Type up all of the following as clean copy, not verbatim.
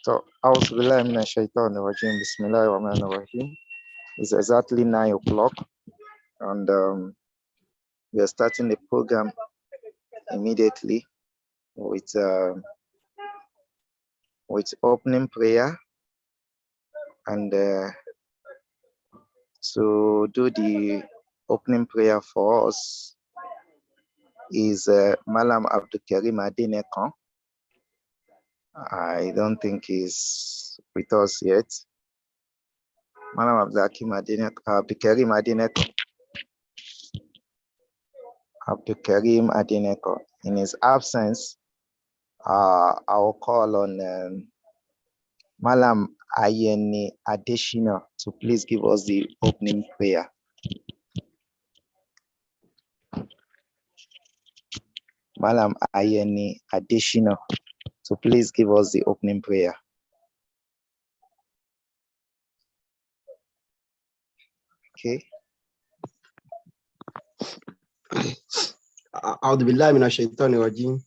So, Auzubillahi minash shaitanir rajim. Bismillahir Rahmanir Rahim. It's exactly 9 o'clock, and we are starting the program immediately with opening prayer, and to do the opening prayer for us is Malam Abdul Karim Adenekan. I don't think he's with us yet. Malam Abdul Karim Adenekan. In his absence, I'll call on Malam Ayeni Adeshina to please give us the opening prayer. Malam Ayeni Adeshina to please give us the opening prayer. Okay. أعوذ بالله من الشيطان الرجيم.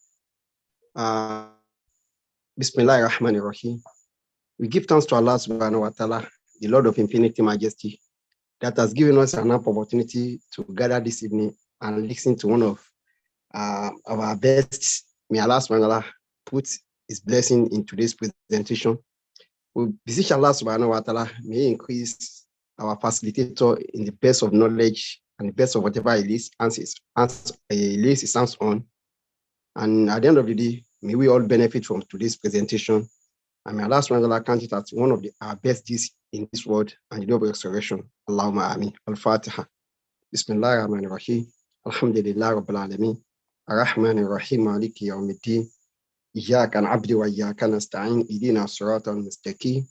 Bismillahir Rahmanir Rahim. We give thanks to Allah subhanahu wa ta'ala, the Lord of Infinity Majesty, that has given us an opportunity to gather this evening and listen to one of our best. May Allah subhanahu wa ta'ala put his blessing in today's presentation. We beseech Allah subhanahu wa ta'ala may increase our facilitator in the best of knowledge and the best of whatever he lays his hands on. And at the end of the day, may we all benefit from today's presentation. And may Allah subhanahu wa ta'ala count it as one of our best deeds in this world and the day of resurrection. Allahumma ameen. Al-Fatiha. Bismillahir Rahmanir Rahim. Alhamdulillah Rabbil Alameen. Ar-Rahmanir Rahim. Maliki Yawmiddin. Iyyaka na'budu wa iyyaka nasta'in. Ihdina as-siratal mustaqim.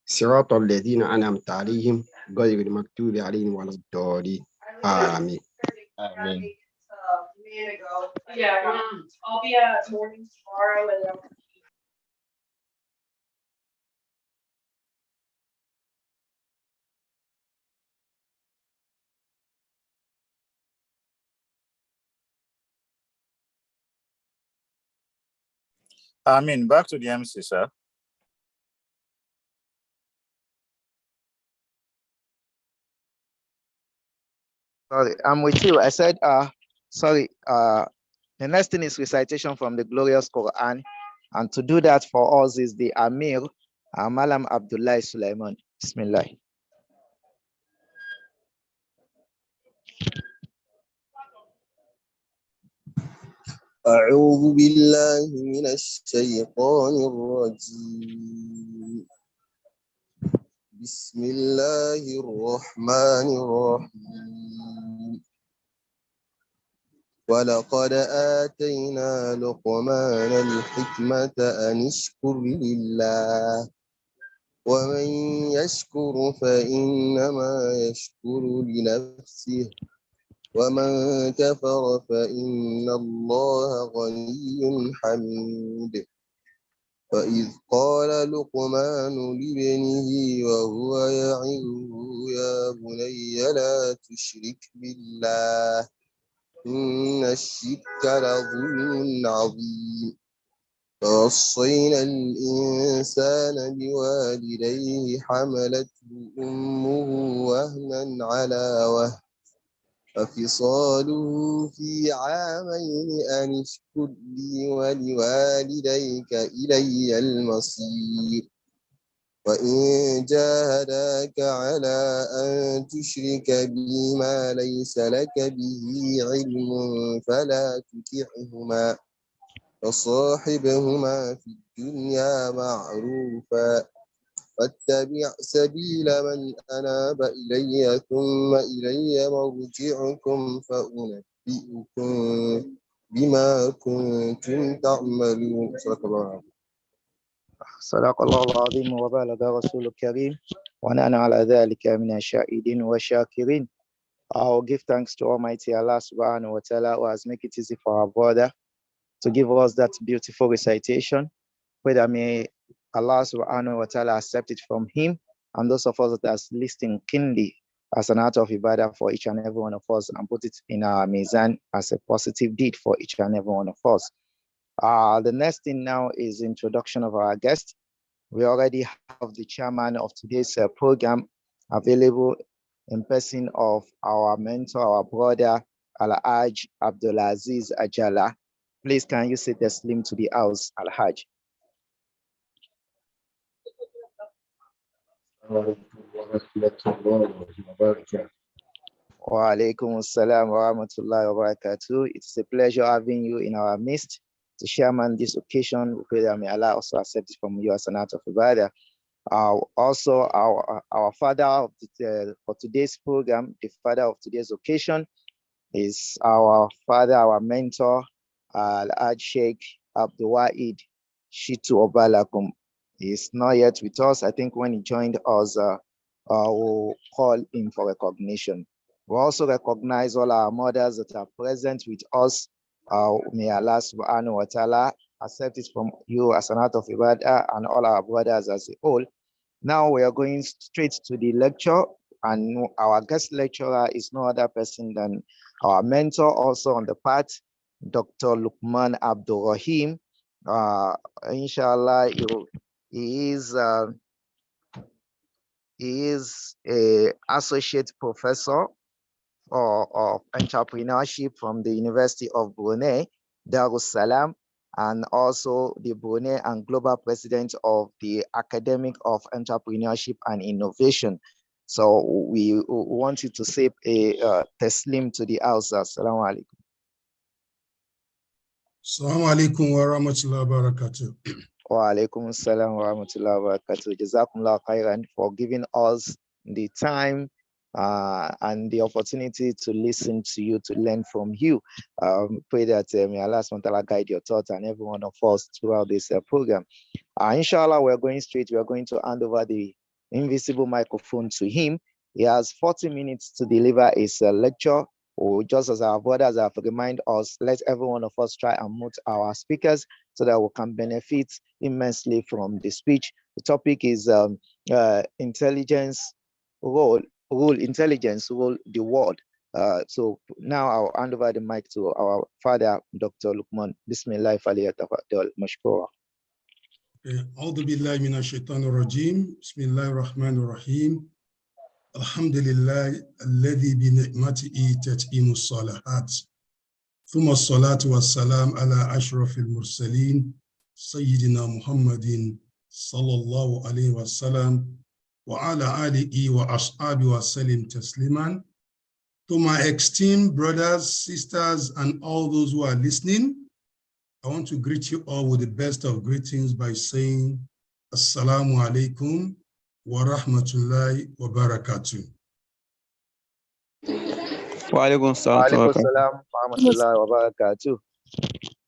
Siratal ladhina an'amta 'alayhim ghayril maghdubi 'alayhim waladdallin. Ameen. Amen. Yeah, I'll be at morning tomorrow and then Amin. Back to the MC, sir. Sorry, I'm with you. I said, sorry, the next thing is recitation from the glorious Quran. And to do that for us is the Amir, Malam Abdullah Sulaiman. Bismillah. أعوذ بالله من الشيطان الرجيم بسم الله الرحمن الرحيم ولقد آتينا لقمان الحكمة أن اشكر لله ومن يشكر فإنما يشكر لنفسه ومن كفر فإن الله غني حميد وإذ قال لقمان لابنه وهو يعظه يا بني لا تشرك بالله إن الشرك لظلم عظيم ووصينا الإنسان بوالديه حملته أمه وهنا على وهن وفصاله في عامين أن اشكر لي ولوالديك إلي المصير وإن جاهداك على أن تشرك بي ما ليس لك به علم فلا تطعهما وصاحبهما في الدنيا معروفا واتبع سبيل من أناب إلي ثم إلي مرجعكم فأنبئكم بما كنتم تعملون. صدق الله العظيم وبلغ رسول الكريم ونحن على ذلك من الشاهدين والشاكرين. I'll give thanks to Almighty Allah subhanahu wa ta'ala who has made it easy for our brother to give us that beautiful recitation. Whether may Allah subhanahu wa ta'ala accept it from him and those of us that are listening keenly as an act of ibadah for each and every one of us and put it in our mizan as a positive deed for each and every one of us. The next thing now is introduction of our guest. We already have the chairman of today's program available in person of our mentor, our brother, Al-Haj Abdulaziz Ajala. Please, can you say the slim to the house, Al-Haj? Wa alaikum assalam wa rahmatullahi wa barakatuh. It's a pleasure having you in our midst to chairman this occasion. We pray that may Allah also accept it from you as an act of ibadah. Also, our father of for today's program, the father of today's occasion, is our father, our mentor, Al-Haj Sheikh Abdul Wahid Shitu Obalakum. He's not yet with us. I think when he joined us, we'll call him for recognition. We also recognize all our mothers that are present with us. May Allah subhanahu wa ta'ala accept it from you as an act of ibadah and all our brothers as a whole. Now we are going straight to the lecture, and our guest lecturer is no other person than our mentor also on the part, Dr. Lukman Abdul Rahim. Inshallah, he is a associate professor of entrepreneurship from the University of Brunei, Darussalam, and also the Brunei and global president of the Academic of Entrepreneurship and Innovation. So we want you to say a taslim to the house. Assalamu alaikum. Assalamu alaikum wa rahmatullahi wa barakatuh. Wa alaikum assalam wa rahmatullahi wa barakatuh. Jazakumullah khairan for giving us the time and the opportunity to listen to you, to learn from you. Pray that may Allah SWT guide your thoughts and every one of us throughout this program. Inshallah, we're going straight. We're going to hand over the invisible microphone to him. He has 40 minutes to deliver his lecture. Or just as our brothers have reminded us, let every one of us try and mute our speakers so that we can benefit immensely from the speech. The topic is intelligence role the world. So now I'll hand over the mic to our father, Dr. Lukman. Bismillah falyatafaddal mashkura. A'udhu billahi minash shaitanir rajim. Bismillahir rahmanir rahim. Alhamdulillah alladhi bi ni'matihi tat'imus salahat. Thumma as-salatu was-salam ala ashrafil mursalin sayyidina Muhammadin sallallahu alayhi wa sallam wa ala alihi wa ashabi wa salim tasliman. To my esteemed brothers, sisters, and all those who are listening, I want to greet you all with the best of greetings by saying Assalamu alaikum wa rahmatullahi wa barakatuh. Wa alaikum assalam wa rahmatullahi wa barakatuh.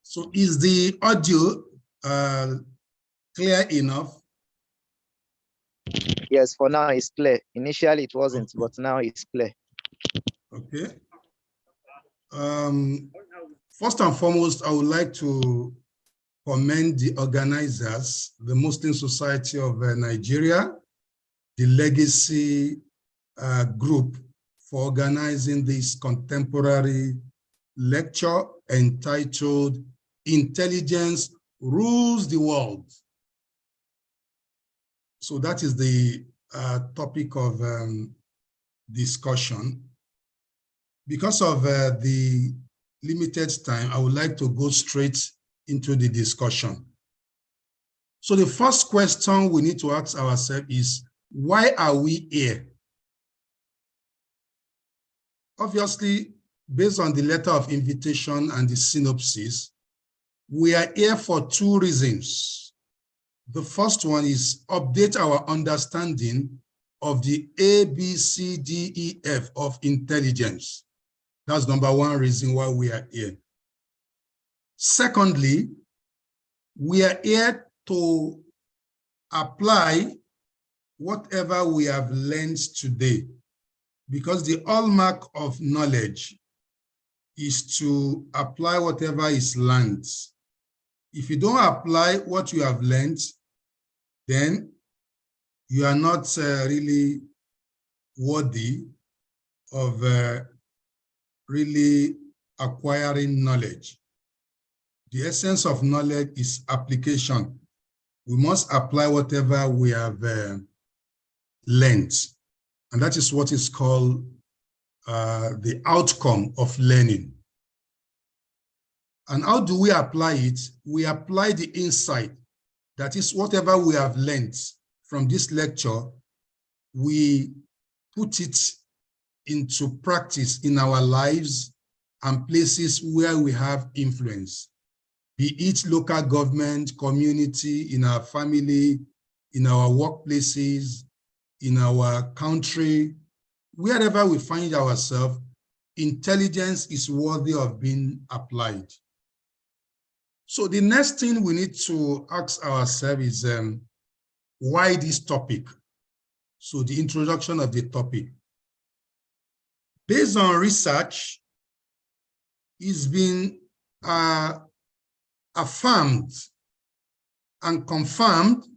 So is the audio clear enough? Yes, for now it's clear. Initially it wasn't, but now it's clear. Okay. First and foremost, I would like to commend the organizers, the Muslim Society of Nigeria, the Legacy Group, for organizing this contemporary lecture entitled Intelligence Rules the World. So that is the topic of discussion. Because of the limited time, I would like to go straight into the discussion. So the first question we need to ask ourselves is, why are we here? Obviously, based on the letter of invitation and the synopsis, we are here for two reasons. The first one is update our understanding of the ABCDEF of intelligence. That's number one reason why we are here. Secondly, we are here to apply whatever we have learned today, because the hallmark of knowledge is to apply whatever is learned. If you don't apply what you have learned, then you are not really worthy of really acquiring knowledge. The essence of knowledge is application. We must apply whatever we have learned. And that is what is called the outcome of learning. And how do we apply it? We apply the insight. That is, whatever we have learned from this lecture, we put it into practice in our lives and places where we have influence, be it local government, community, in our family, in our workplaces, in our country, wherever we find ourselves. Intelligence is worthy of being applied. So the next thing we need to ask ourselves is why this topic? So the introduction of the topic. Based on research, it's been affirmed and confirmed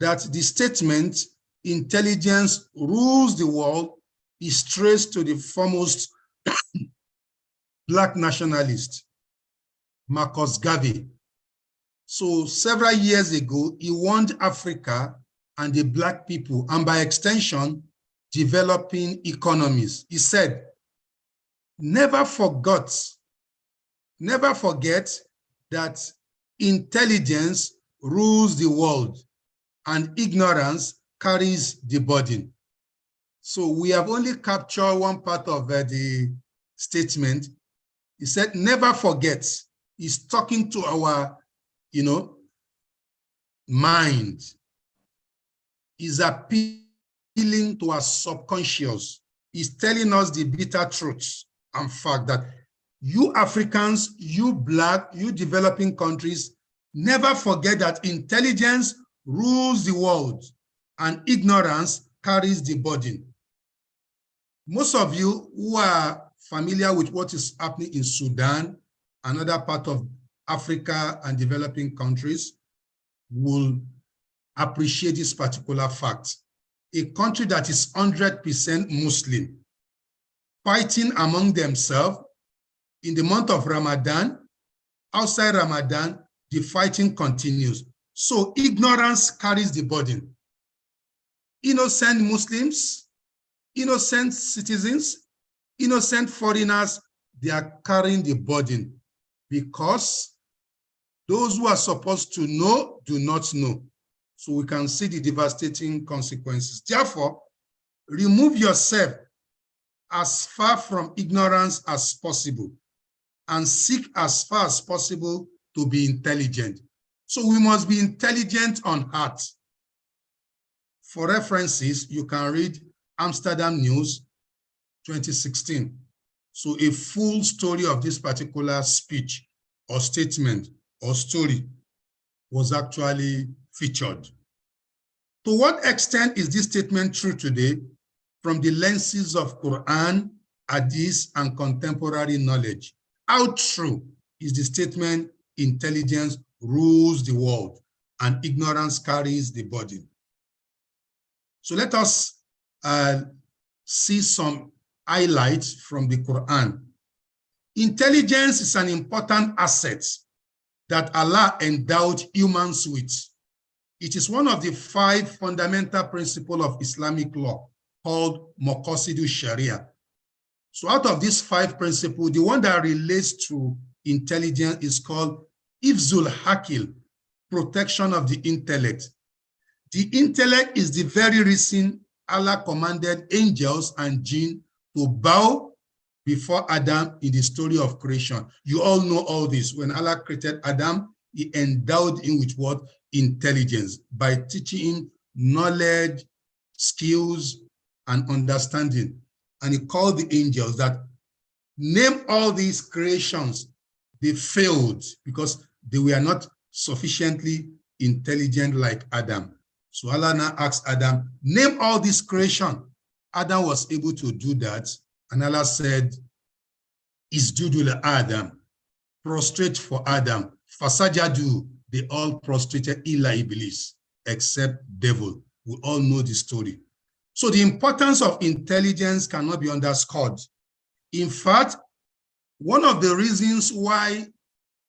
that the statement, intelligence rules the world, is traced to the foremost Black nationalist, Marcus Garvey. So several years ago, he warned Africa and the Black people, and by extension, developing economies. He said, never forget that intelligence rules the world and ignorance carries the burden. So we have only captured one part of the statement. He said, never forget. He's talking to our, mind. He's appealing to our subconscious. He's telling us the bitter truths and fact that you Africans, you Black, you developing countries, never forget that intelligence rules the world and ignorance carries the burden. Most of you who are familiar with what is happening in Sudan, another part of Africa and developing countries, will appreciate this particular fact. A country that is 100% Muslim, fighting among themselves in the month of Ramadan. Outside Ramadan, the fighting continues. So ignorance carries the burden. Innocent Muslims, innocent citizens, innocent foreigners, they are carrying the burden because those who are supposed to know do not know. So we can see the devastating consequences. Therefore, remove yourself as far from ignorance as possible and seek as far as possible to be intelligent. So we must be intelligent on heart. For references, you can read Amsterdam News 2016. So a full story of this particular speech or statement or story was actually featured. To what extent is this statement true today from the lenses of Quran, Hadith, and contemporary knowledge? How true is the statement, intelligence rules the world and ignorance carries the burden? So let us see some highlights from the Quran. Intelligence is an important asset that Allah endowed humans with. It is one of the 5 fundamental principles of Islamic law called Maqasidu Sharia. So out of these 5 principles, the one that relates to intelligence is called Ifzul Hakil, protection of the intellect. The intellect is the very reason Allah commanded angels and jinn to bow before Adam in the story of creation. You all know all this. When Allah created Adam, he endowed him with what? Intelligence, by teaching him knowledge, skills, and understanding. And he called the angels that name all these creations. They failed because they were not sufficiently intelligent like Adam. So Allah now asked Adam, name all this creation. Adam was able to do that. And Allah said, Isjudul Adam, prostrate for Adam. Fasajadu, they all prostrated illa Iblis, except devil. We all know the story. So the importance of intelligence cannot be underscored. In fact, one of the reasons why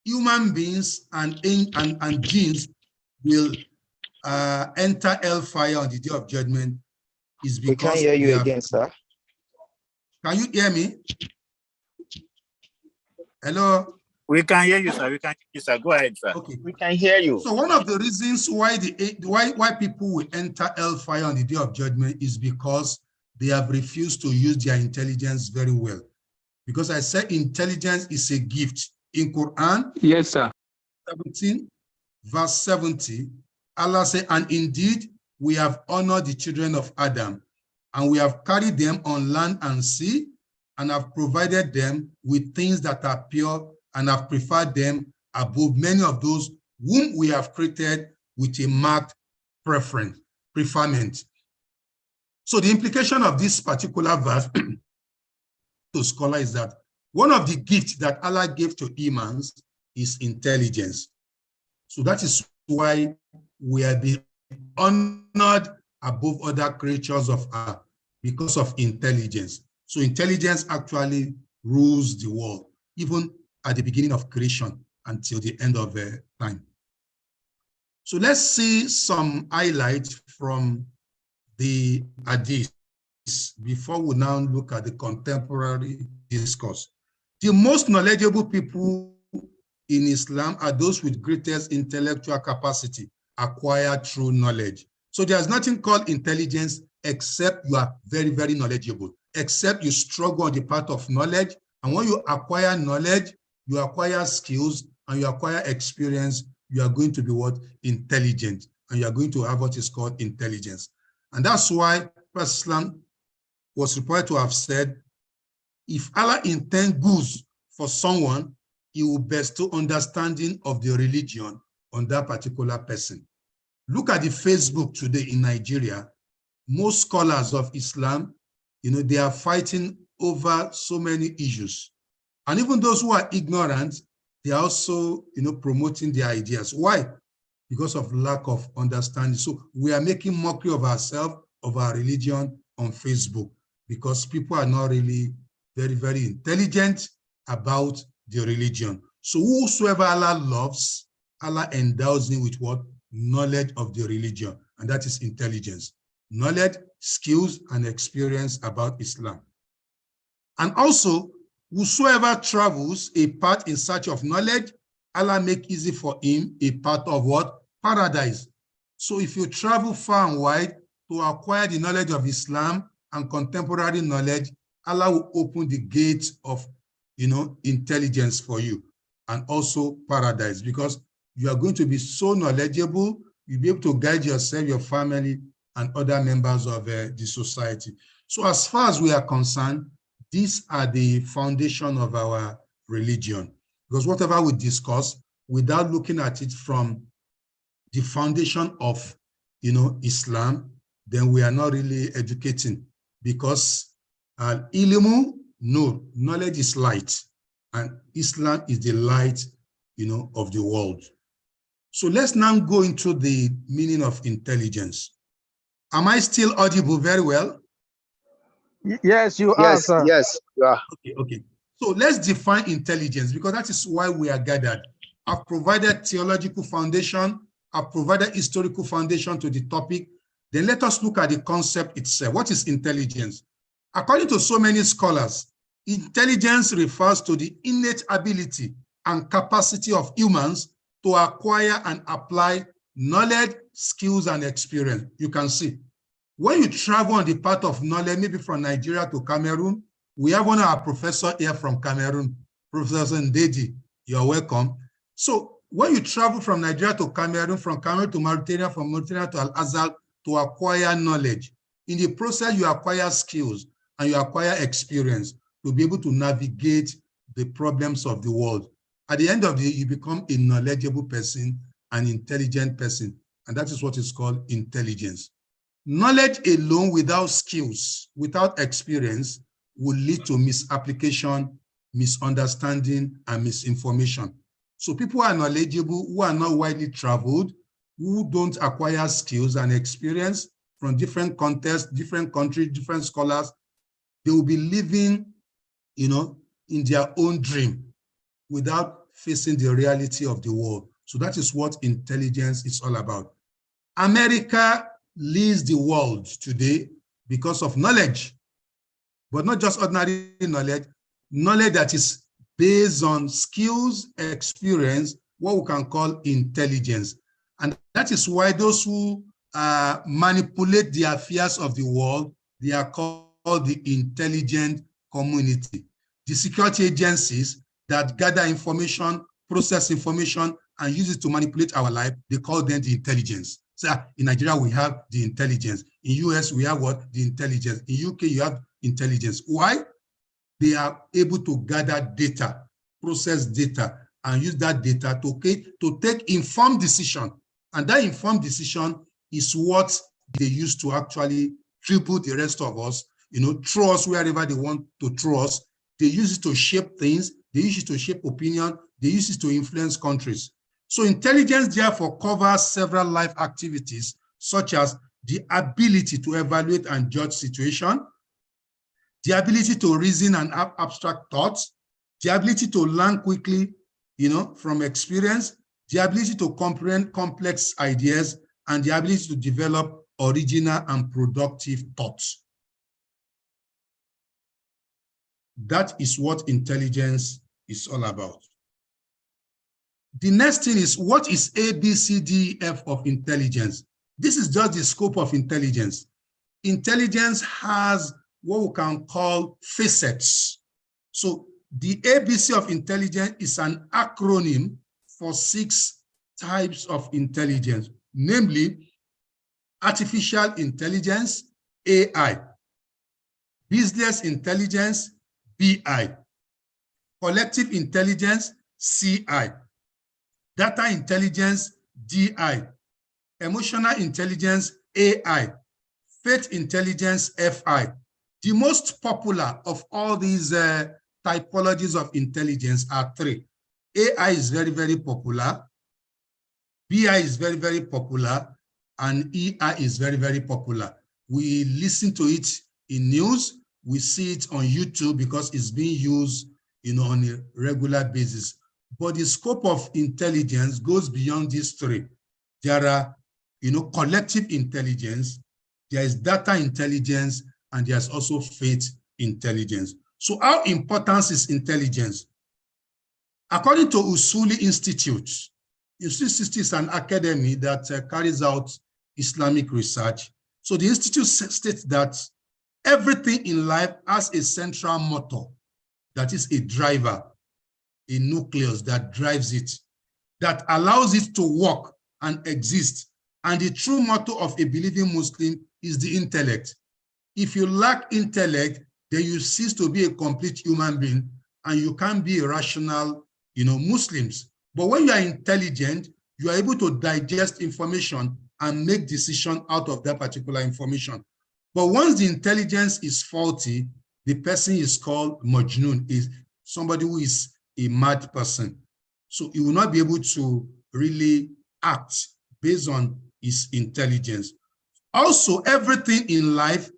human beings and jinns will enter hellfire on the day of judgment is We can't because hear they you have. again, sir. Can you hear me? Hello? We can hear you, sir. We can hear you, sir. Go ahead, sir. Okay. We can hear you. So one of the reasons why why people will enter hellfire on the day of judgment is because they have refused to use their intelligence very well. Because I said intelligence is a gift. In Quran, yes, sir. 17, verse 70, Allah said, and indeed we have honored the children of Adam, and we have carried them on land and sea, and have provided them with things that are pure, and have preferred them above many of those whom we have created with a marked preferment. So the implication of this particular verse to scholar is that one of the gifts that Allah gave to humans is intelligence. So that is why we are being honored above other creatures of Allah because of intelligence. So intelligence actually rules the world, even at the beginning of creation until the end of time. So let's see some highlights from the hadith before we now look at the contemporary discourse. The most knowledgeable people in Islam are those with greatest intellectual capacity acquired through knowledge. So there's nothing called intelligence except you are very, very knowledgeable, except you struggle on the path of knowledge. And when you acquire knowledge, you acquire skills and you acquire experience, you are going to be what? Intelligent. And you are going to have what is called intelligence. And that's why Prophet Islam was reported to have said, if Allah intends good for someone, he will bestow understanding of the religion on that particular person. Look at the Facebook today in Nigeria. Most scholars of Islam, they are fighting over so many issues. And even those who are ignorant, they are also, promoting their ideas. Why? Because of lack of understanding. So we are making mockery of ourselves, of our religion on Facebook, because people are not really very, very intelligent about the religion. So whosoever Allah loves, Allah endows him with what? Knowledge of the religion, and that is intelligence. Knowledge, skills, and experience about Islam. And also, whosoever travels a path in search of knowledge, Allah make easy for him a path of what? Paradise. So if you travel far and wide to acquire the knowledge of Islam and contemporary knowledge, Allah will open the gates of, intelligence for you, and also paradise, because you are going to be so knowledgeable, you'll be able to guide yourself, your family, and other members of the society. So as far as we are concerned, these are the foundation of our religion, because whatever we discuss, without looking at it from the foundation of, Islam, then we are not really educating, because ilmu, no, knowledge is light, and Islam is the light, of the world. So let's now go into the meaning of intelligence. Am I still audible very well? Yes, you are, Yes, sir. yes, you are. Okay. So let's define intelligence, because that is why we are gathered. I've provided theological foundation. I've provided historical foundation to the topic. Then let us look at the concept itself. What is intelligence? According to so many scholars, intelligence refers to the innate ability and capacity of humans to acquire and apply knowledge, skills, and experience. You can see, when you travel on the path of knowledge, maybe from Nigeria to Cameroon, we have one of our professors here from Cameroon, Professor Ndedi. You're welcome. So when you travel from Nigeria to Cameroon, from Cameroon to Mauritania, from Mauritania to Al-Azhar, to acquire knowledge, in the process, you acquire skills and you acquire experience to be able to navigate the problems of the world. At the end of the day, you become a knowledgeable person, an intelligent person, and that is what is called intelligence. Knowledge alone without skills, without experience, will lead to misapplication, misunderstanding, and misinformation. So people who are knowledgeable, who are not widely traveled, who don't acquire skills and experience from different contexts, different countries, different scholars, they will be living, in their own dream without facing the reality of the world. So that is what intelligence is all about. America leads the world today because of knowledge, but not just ordinary knowledge, knowledge that is based on skills, experience, what we can call intelligence. And that is why those who manipulate the affairs of the world, they are called the intelligent community. The security agencies that gather information, process information, and use it to manipulate our life, they call them the intelligence. So in Nigeria, we have the intelligence. In US, we have what? The intelligence. In UK, you have intelligence. Why? They are able to gather data, process data, and use that data to take informed decision. And that informed decision is what they use to actually triple the rest of us, throw us wherever they want to throw us. They use it to shape things. They use it to shape opinion. They use it to influence countries. So intelligence therefore covers several life activities, such as the ability to evaluate and judge situation, the ability to reason and have abstract thoughts, the ability to learn quickly, from experience, the ability to comprehend complex ideas, and the ability to develop original and productive thoughts. That is what intelligence is all about. The next thing is, what is A, B, C, D, F of intelligence? This is just the scope of intelligence. Intelligence has what we can call facets. So the ABC of intelligence is an acronym for 6 types of intelligence, namely artificial intelligence, AI, business intelligence, BI, collective intelligence, CI, data intelligence, DI, emotional intelligence, AI, faith intelligence, FI. The most popular of all these typologies of intelligence are 3. AI is very, very popular, BI is very, very popular, and EI is very, very popular. We listen to it in news, we see it on YouTube because it's being used on a regular basis. But the scope of intelligence goes beyond these 3. There are collective intelligence, there is data intelligence, and there's also faith intelligence. So how important is intelligence? According to Usuli Institute, Usuli is an academy that carries out Islamic research. So the institute states that everything in life has a central motor, that is a driver, a nucleus that drives it, that allows it to work and exist. And the true motto of a believing Muslim is the intellect. If you lack intellect, then you cease to be a complete human being, and you can't be a rational, Muslims. But when you are intelligent, you are able to digest information and make decisions out of that particular information. But once the intelligence is faulty, the person is called Majnun, is somebody who is a mad person. So he will not be able to really act based on his intelligence. Also, everything in life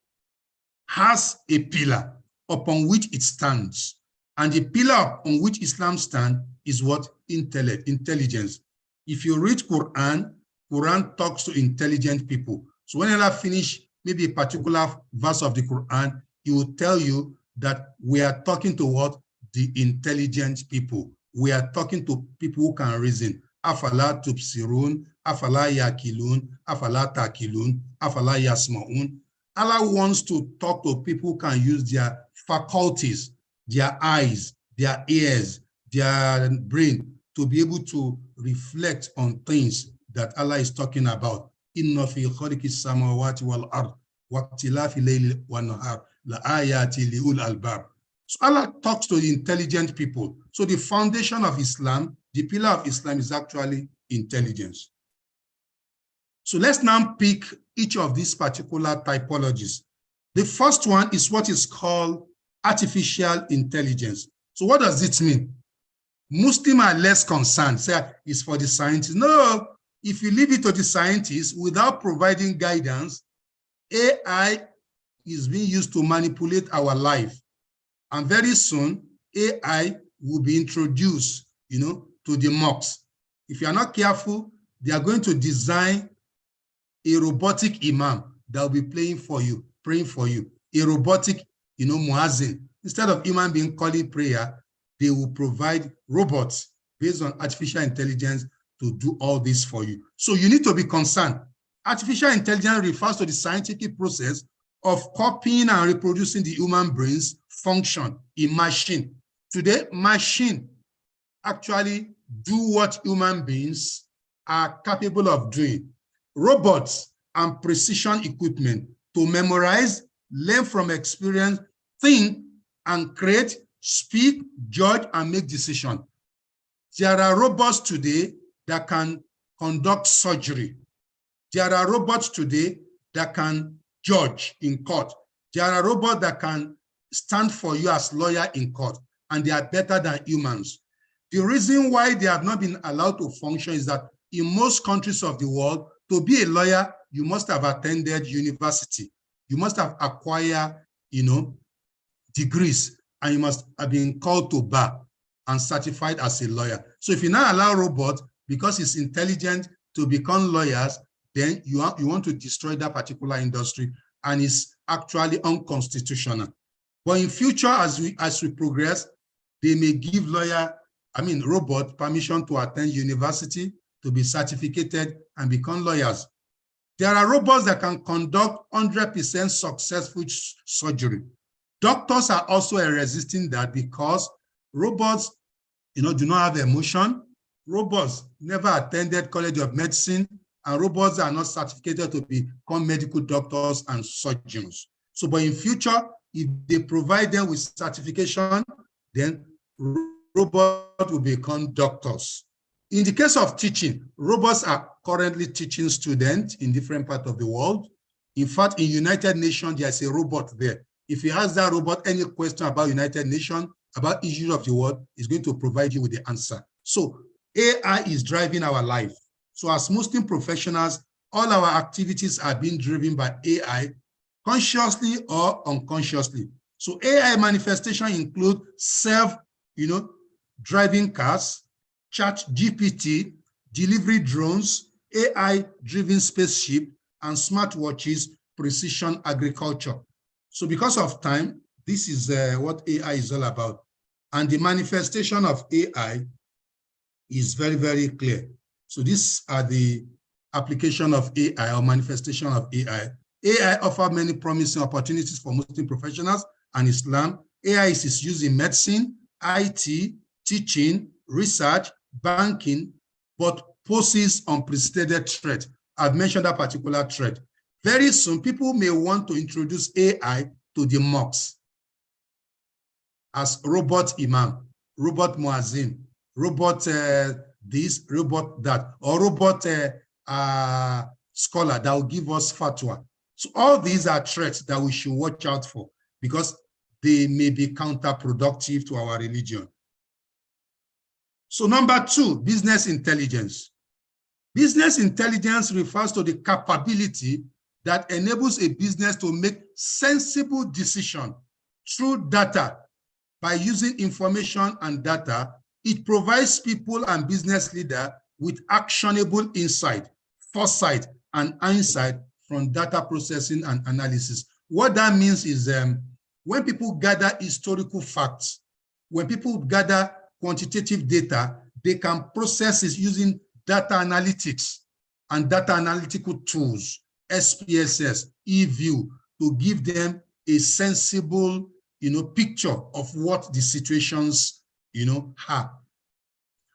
has a pillar upon which it stands. And the pillar on which Islam stands is what? Intellect, intelligence. If you read Quran, Quran talks to intelligent people. So when Allah finish maybe a particular verse of the Quran, he will tell you that we are talking to what? The intelligent people. We are talking to people who can reason. Afala tubsirun, afala yakilun, afala takilun, afala yasmaun. Allah wants to talk to people who can use their faculties, their eyes, their ears, their brain to be able to reflect on things that Allah is talking about. Inna fi khalqis samawati wal ard waqtilafi layli wan nahar la ayati liul albab. So Allah talks to the intelligent people. So the foundation of Islam, the pillar of Islam is actually intelligence. So let's now pick each of these particular typologies. The first one is what is called artificial intelligence. So what does it mean? Muslims are less concerned, say it's for the scientists. No, if you leave it to the scientists without providing guidance, AI is being used to manipulate our life. And very soon, AI will be introduced to the mosques. If you are not careful, they are going to design a robotic imam that will be praying for you, a robotic, muazzin. Instead of imam being calling prayer, they will provide robots based on artificial intelligence to do all this for you. So you need to be concerned. Artificial intelligence refers to the scientific process of copying and reproducing the human brain's function in machine. Today, machine actually do what human beings are capable of doing. Robots and precision equipment to memorize, learn from experience, think and create, speak, judge, and make decisions. There are robots today that can conduct surgery. There are robots today that can judge in court. There are robots that can stand for you as lawyer in court, and they are better than humans. The reason why they have not been allowed to function is that in most countries of the world, to be a lawyer, you must have attended university. You must have acquired, degrees, and you must have been called to bar and certified as a lawyer. So if you now allow robots, because it's intelligent, to become lawyers, then you want to destroy that particular industry, and it's actually unconstitutional. But in future, as we progress, they may give robot permission to attend university, to be certificated and become lawyers. There are robots that can conduct 100% successful surgery. Doctors are also resisting that because robots, do not have emotion. Robots never attended College of Medicine, and robots are not certificated to become medical doctors and surgeons. So, but in future, if they provide them with certification, then robots will become doctors. In the case of teaching, robots are currently teaching students in different parts of the world. In fact, in United Nations, there's a robot there. If you ask that robot any question about United Nations, about issues of the world, it's going to provide you with the answer. So AI is driving our life. So as Muslim professionals, all our activities are being driven by AI, consciously or unconsciously. So AI manifestation include driving cars, chat GPT, delivery drones, AI-driven spaceship, and smartwatches, precision agriculture. So because of time, this is what AI is all about. And the manifestation of AI is very, very clear. So these are the application of AI or manifestation of AI. AI offers many promising opportunities for Muslim professionals and Islam. AI is used in medicine, IT, teaching, research, banking, but poses unprecedented threat. I've mentioned that particular threat. Very soon, people may want to introduce AI to the mosques as robot imam, robot muazzin, robot this, robot that, or robot scholar that will give us fatwa. So all these are threats that we should watch out for because they may be counterproductive to our religion. So number two, business intelligence. Business intelligence refers to the capability that enables a business to make sensible decisions through data. By using information and data, it provides people and business leaders with actionable insight, foresight, and insight from data processing and analysis. What that means is when people gather historical facts, when people gather quantitative data, they can process it using data analytics and data analytical tools, SPSS, eView, to give them a sensible picture of what the situations have.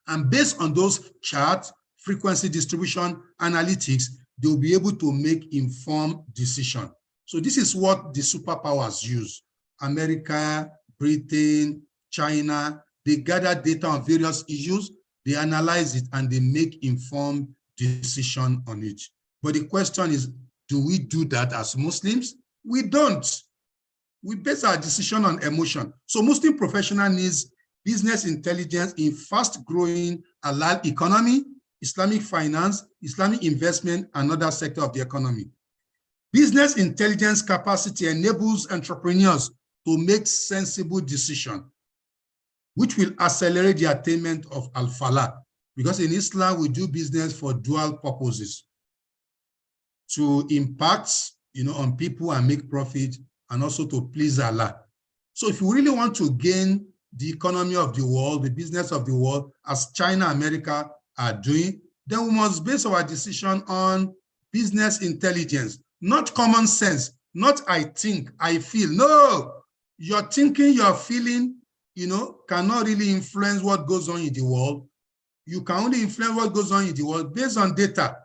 And based on those charts, frequency distribution analytics, they'll be able to make informed decisions. So this is what the superpowers use. America, Britain, China, they gather data on various issues, they analyze it, and they make informed decision on it. But the question is, do we do that as Muslims? We don't. We base our decision on emotion. So Muslim professional needs business intelligence in fast-growing halal economy, Islamic finance, Islamic investment, and other sector of the economy. Business intelligence capacity enables entrepreneurs to make sensible decisions. which will accelerate the attainment of al-falah. Because in Islam, we do business for dual purposes: to impact, on people and make profit, and also to please Allah. So if you really want to gain the economy of the world, the business of the world, as China, America are doing, then we must base our decision on business intelligence, not common sense, not I think, I feel. No, your thinking, your feeling, cannot really influence what goes on in the world. You can only influence what goes on in the world based on data.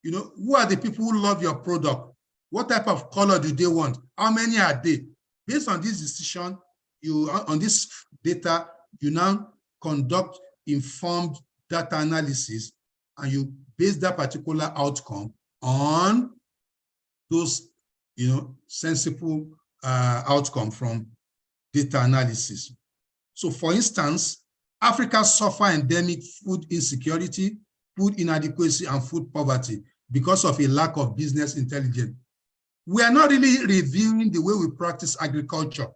Who are the people who love your product? What type of color do they want? How many are they? Based on this decision, on this data, you now conduct informed data analysis, and you base that particular outcome on those, sensible outcome from data analysis. So for instance, Africa suffers endemic food insecurity, food inadequacy, and food poverty because of a lack of business intelligence. We are not really reviewing the way we practice agriculture.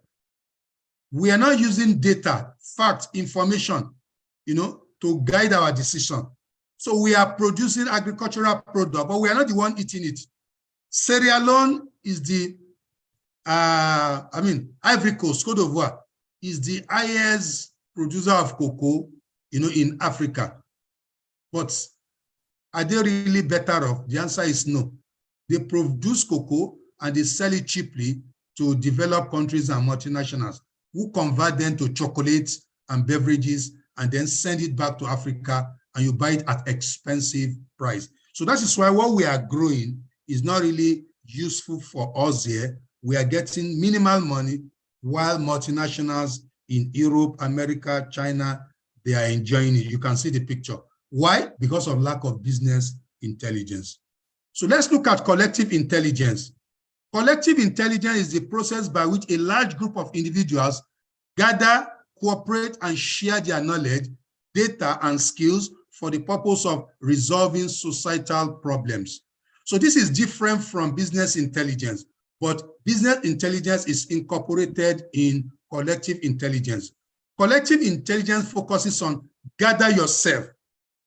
We are not using data, facts, information, to guide our decision. So we are producing agricultural product, but we are not the one eating it. Sierra Leone is the, Ivory Coast, Côte d'Ivoire, is the highest producer of cocoa, in Africa. But are they really better off? The answer is no. They produce cocoa and they sell it cheaply to developed countries and multinationals who convert them to chocolates and beverages and then send it back to Africa, and you buy it at expensive price. So that is why what we are growing is not really useful for us here. We are getting minimal money while multinationals in Europe, America, China, they are enjoying it. You can see the picture. Why? Because of lack of business intelligence. So let's look at collective intelligence. Collective intelligence is the process by which a large group of individuals gather, cooperate, and share their knowledge, data, and skills for the purpose of resolving societal problems. So this is different from business intelligence, but business intelligence is incorporated in collective intelligence. Collective intelligence focuses on gather yourself.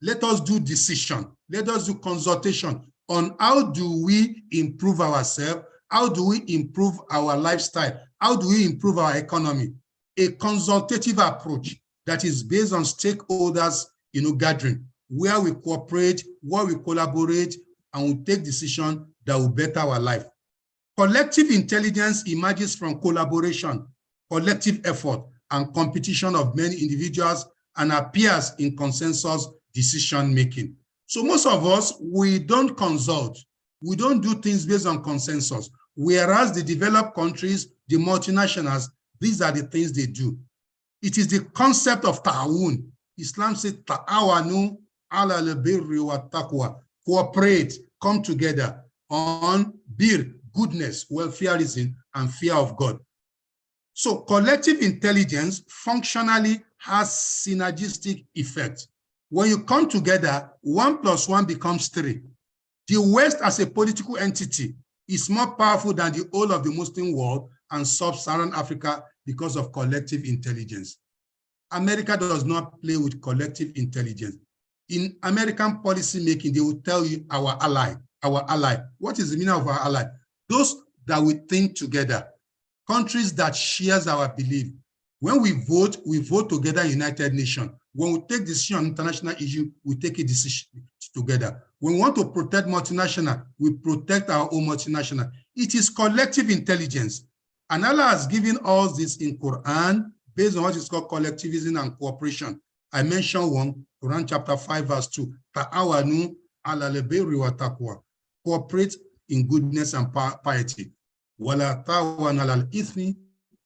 Let us do decision. Let us do consultation on how do we improve ourselves, how do we improve our lifestyle, how do we improve our economy. A consultative approach that is based on stakeholders, gathering, where we cooperate, where we collaborate, and we take decisions that will better our life. Collective intelligence emerges from collaboration, collective effort, and competition of many individuals, and appears in consensus decision-making. So most of us, we don't consult. We don't do things based on consensus. Whereas the developed countries, the multinationals, these are the things they do. It is the concept of ta'awun. Islam says ta'awanu ala al-birri wa taqwa. Cooperate, come together on bir, goodness, welfareism, and fear of God. So collective intelligence functionally has synergistic effect. When you come together, 1 + 1 becomes 3. The West as a political entity is more powerful than the whole of the Muslim world and sub-Saharan Africa because of collective intelligence. America does not play with collective intelligence. In American policy making, they will tell you our ally, our ally. What is the meaning of our ally? Those that we think together, countries that shares our belief. When we vote together in United Nations. When we take decision on international issue, we take a decision together. When we want to protect multinational, we protect our own multinational. It is collective intelligence. And Allah has given us this in Quran based on what is called collectivism and cooperation. I mentioned one, Quran chapter 5, verse 2. Ta'awanu ala al-birri wa taqwa. Cooperate in goodness and piety. Wala ta'awanu ala al-ithmi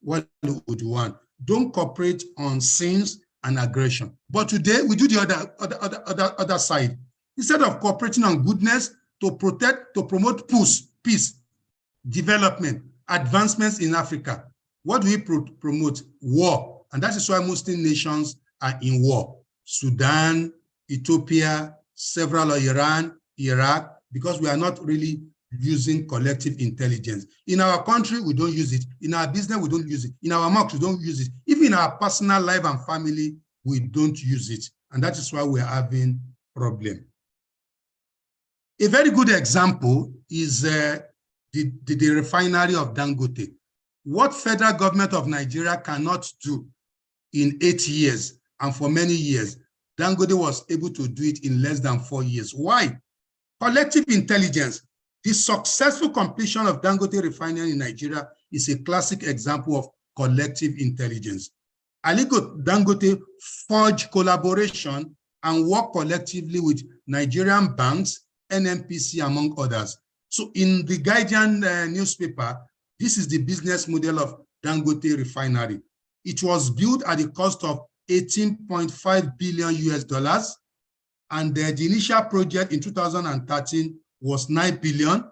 wal udwan. Don't cooperate on sins and aggression. But today we do the other side. Instead of cooperating on goodness to protect, to promote peace, development, advancements in Africa, what do we promote? War. And that is why Muslim nations are in war. Sudan, Ethiopia, several Iran, Iraq, because we are not really using collective intelligence. In our country, we don't use it. In our business, we don't use it. In our mosque, we don't use it. Even in our personal life and family, we don't use it. And that is why we're having problem. A very good example is the refinery of Dangote. What federal government of Nigeria cannot do in 8 years, and for many years, Dangote was able to do it in less than 4 years. Why? Collective intelligence. The successful completion of Dangote refinery in Nigeria is a classic example of collective intelligence. Aliko Dangote forged collaboration and worked collectively with Nigerian banks, NNPC, among others. So in the Guardian newspaper, this is the business model of Dangote refinery. It was built at the cost of 18.5 billion US dollars, and the initial project in 2013 was 9 billion.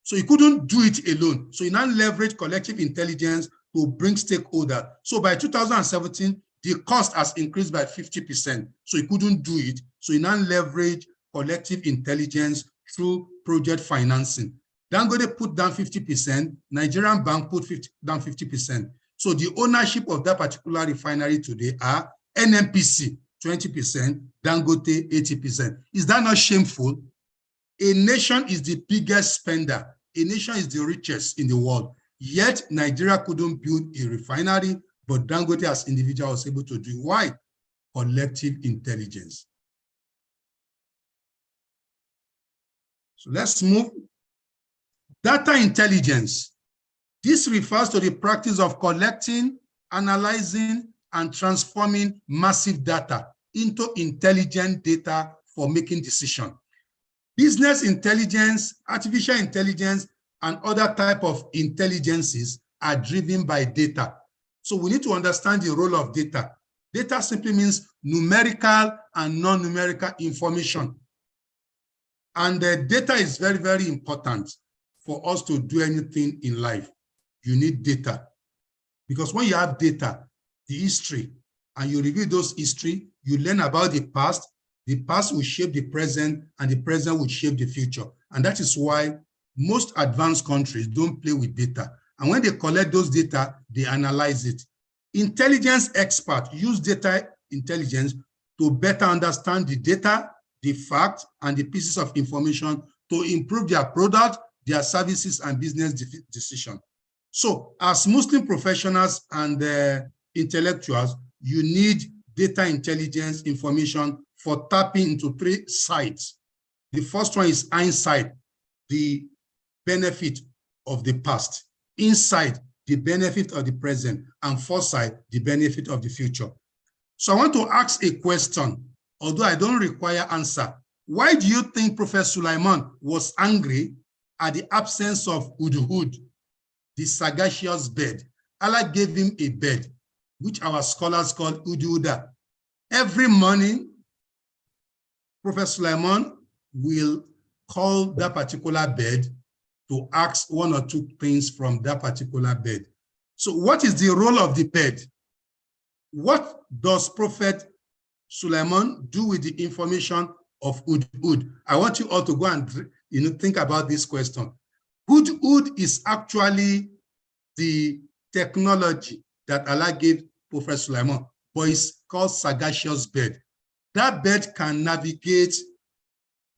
So he couldn't do it alone. So he now leveraged collective intelligence to bring stakeholders. So by 2017, the cost has increased by 50%. So he couldn't do it. So he now leveraged collective intelligence through project financing. Dangote put down 50%, Nigerian bank put down 50%. So the ownership of that particular refinery today are NNPC, 20%, Dangote, 80%. Is that not shameful? A nation is the biggest spender. A nation is the richest in the world. Yet Nigeria couldn't build a refinery, but Dangote as individual was able to do it. Why? Collective intelligence. So let's move. Data intelligence. This refers to the practice of collecting, analyzing, and transforming massive data into intelligent data for making decisions. Business intelligence, artificial intelligence, and other type of intelligences are driven by data. So we need to understand the role of data. Data simply means numerical and non-numerical information. And the data is very, very important for us to do anything in life. You need data. Because when you have data, the history, and you review those history, you learn about the past will shape the present, and the present will shape the future. And that is why most advanced countries don't play with data. And when they collect those data, they analyze it. Intelligence experts use data intelligence to better understand the data, the facts, and the pieces of information to improve their product, their services, and business decision. So as Muslim professionals and intellectuals, you need data intelligence information for tapping into 3 sides. The first one is hindsight, the benefit of the past. Insight, the benefit of the present. And foresight, the benefit of the future. So I want to ask a question, although I don't require answer. Why do you think Prophet Sulaiman was angry at the absence of Hudhud, the sagacious bird? Allah gave him a bird, which our scholars call Hudhuda. Every morning, Prophet Sulaiman will call that particular bird to ask 1 or 2 things from that particular bird. So what is the role of the bird? What does Prophet Sulaiman do with the information of Hudhud? I want you all to go and think about this question. Hudhud is actually the technology that Allah gave Prophet Sulaiman, but it's called sagacious bird. That bird can navigate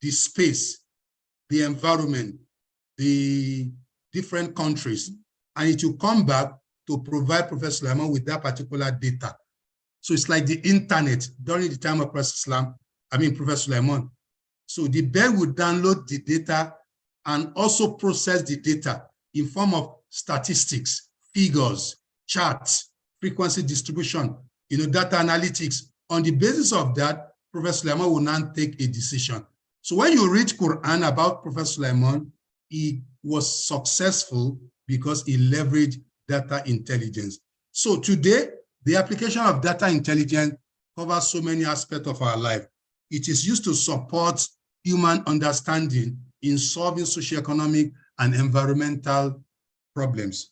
the space, the environment, the different countries, and it will come back to provide Prophet Sulaiman with that particular data. So it's like the internet during the time of Prophet Sulaiman. So the bird would download the data and also process the data in form of statistics, figures, charts, frequency distribution, data analytics. On the basis of that, Prophet Sulaiman will now take a decision. So when you read Quran about Prophet Sulaiman, he was successful because he leveraged data intelligence. So today, the application of data intelligence covers so many aspects of our life. It is used to support human understanding in solving socioeconomic and environmental problems.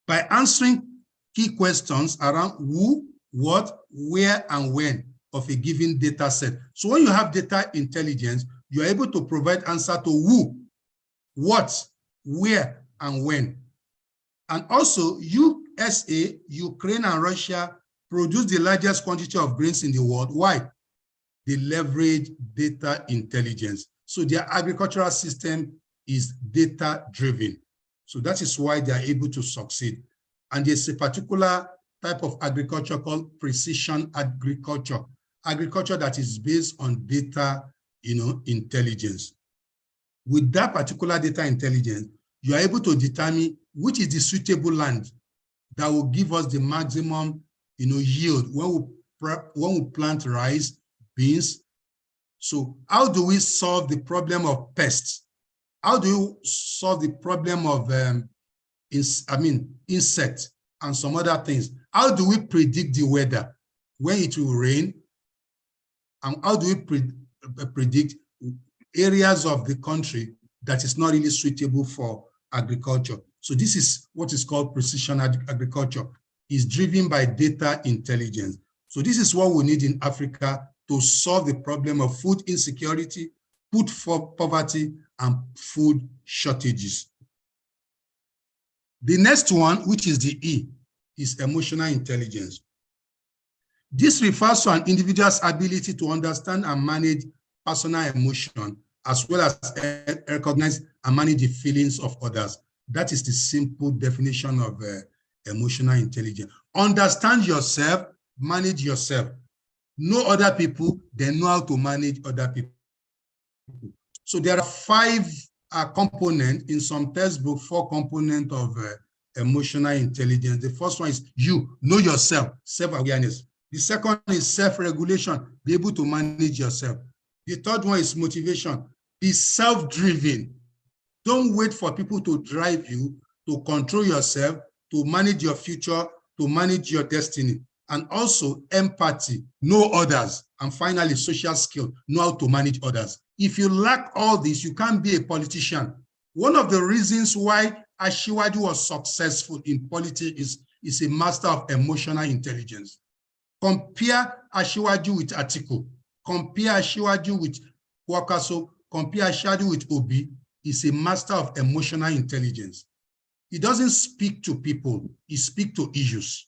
By answering key questions around who, what, where, and when of a given data set. So when you have data intelligence, you're able to provide answer to who. what, where, and when. And also, USA, Ukraine, and Russia produce the largest quantity of grains in the world. Why? They leverage data intelligence. So their agricultural system is data-driven. So that is why they are able to succeed. And there's a particular type of agriculture called precision agriculture, agriculture that is based on data, intelligence. With that particular data intelligence, you are able to determine which is the suitable land that will give us the maximum, yield when we plant rice, beans. So how do we solve the problem of pests? How do you solve the problem of insects and some other things? How do we predict the weather, when it will rain? And how do we predict areas of the country that is not really suitable for agriculture? So this is what is called precision agriculture. It's driven by data intelligence. So this is what we need in Africa to solve the problem of food insecurity, food poverty, and food shortages. The next one, which is the E, is emotional intelligence. This refers to an individual's ability to understand and manage personal emotion, as well as recognize and manage the feelings of others. That is the simple definition of emotional intelligence. Understand yourself, manage yourself. Know other people, then know how to manage other people. So there are 5 components in some textbook, 4 components of emotional intelligence. The first one is you, know yourself, self-awareness. The second is self-regulation, be able to manage yourself. The third one is motivation, be self-driven. Don't wait for people to drive you, to control yourself, to manage your future, to manage your destiny. And also empathy, know others. And finally, social skill, know how to manage others. If you lack all this, you can't be a politician. One of the reasons why Asiwaju was successful in politics is a master of emotional intelligence. Compare Asiwaju with Atiku, compare Asiwaju with Kwakwaso, compare Asiwaju with Obi. Is a master of emotional intelligence. He doesn't speak to people, he speaks to issues.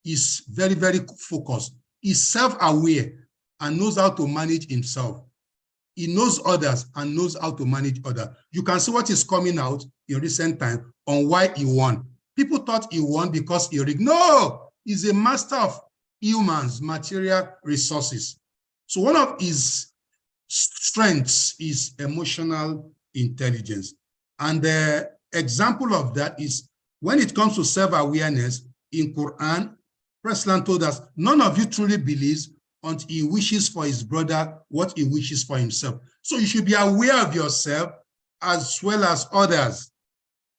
He's very, very focused. He's self-aware and knows how to manage himself. He knows others and knows how to manage others. You can see what is coming out in recent time on why he won. People thought he won because he rigged. No, he's a master of humans, material resources. So one of his strengths is emotional intelligence. And the example of that is when it comes to self-awareness in Quran, President told us, none of you truly believes until he wishes for his brother what he wishes for himself. So you should be aware of yourself as well as others.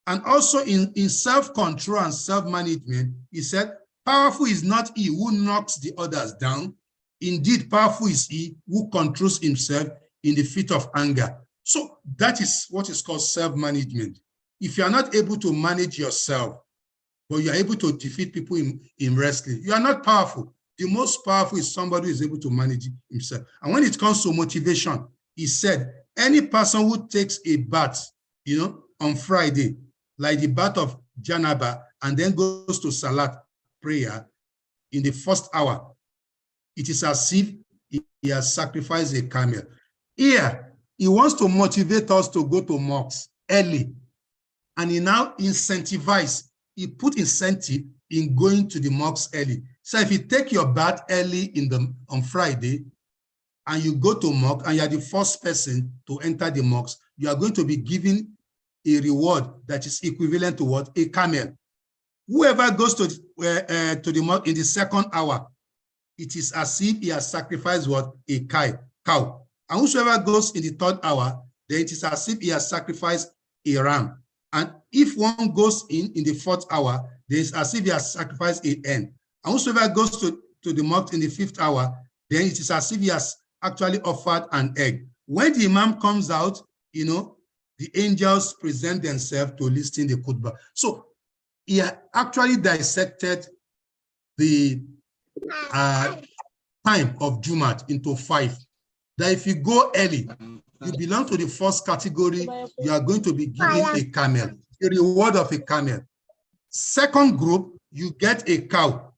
And also in self-control and self-management, he said, powerful is not he who knocks the others down. Indeed, powerful is he who controls himself in the fit of anger. So that is what is called self-management. If you are not able to manage yourself, but you are able to defeat people in wrestling, you are not powerful. The most powerful is somebody who is able to manage himself. And when it comes to motivation, he said, any person who takes a bath, on Friday, like the bath of Janaba, and then goes to Salat prayer in the first hour, it is as if he has sacrificed a camel. Here, he wants to motivate us to go to mosques early. And he now incentivizes, he put incentive in going to the mosques early. So if you take your bath early on Friday, and you go to mosque, and you are the first person to enter the mosque, you are going to be given a reward that is equivalent to what? A camel. Whoever goes to the mosque in the second hour, it is as if he has sacrificed what? A cow. And whosoever goes in the third hour, then it is as if he has sacrificed a ram. And if one goes in the fourth hour, then it's as if he has sacrificed a hen. And whosoever goes to the mosque in the fifth hour, then it is as if he has actually offered an egg. When the imam comes out, the angels present themselves to listen the khutbah. So he actually dissected the time of Jumat into 5. that if you go early, you belong to the first category, you are going to be given a camel, a reward of a camel. Second group, you get a cow.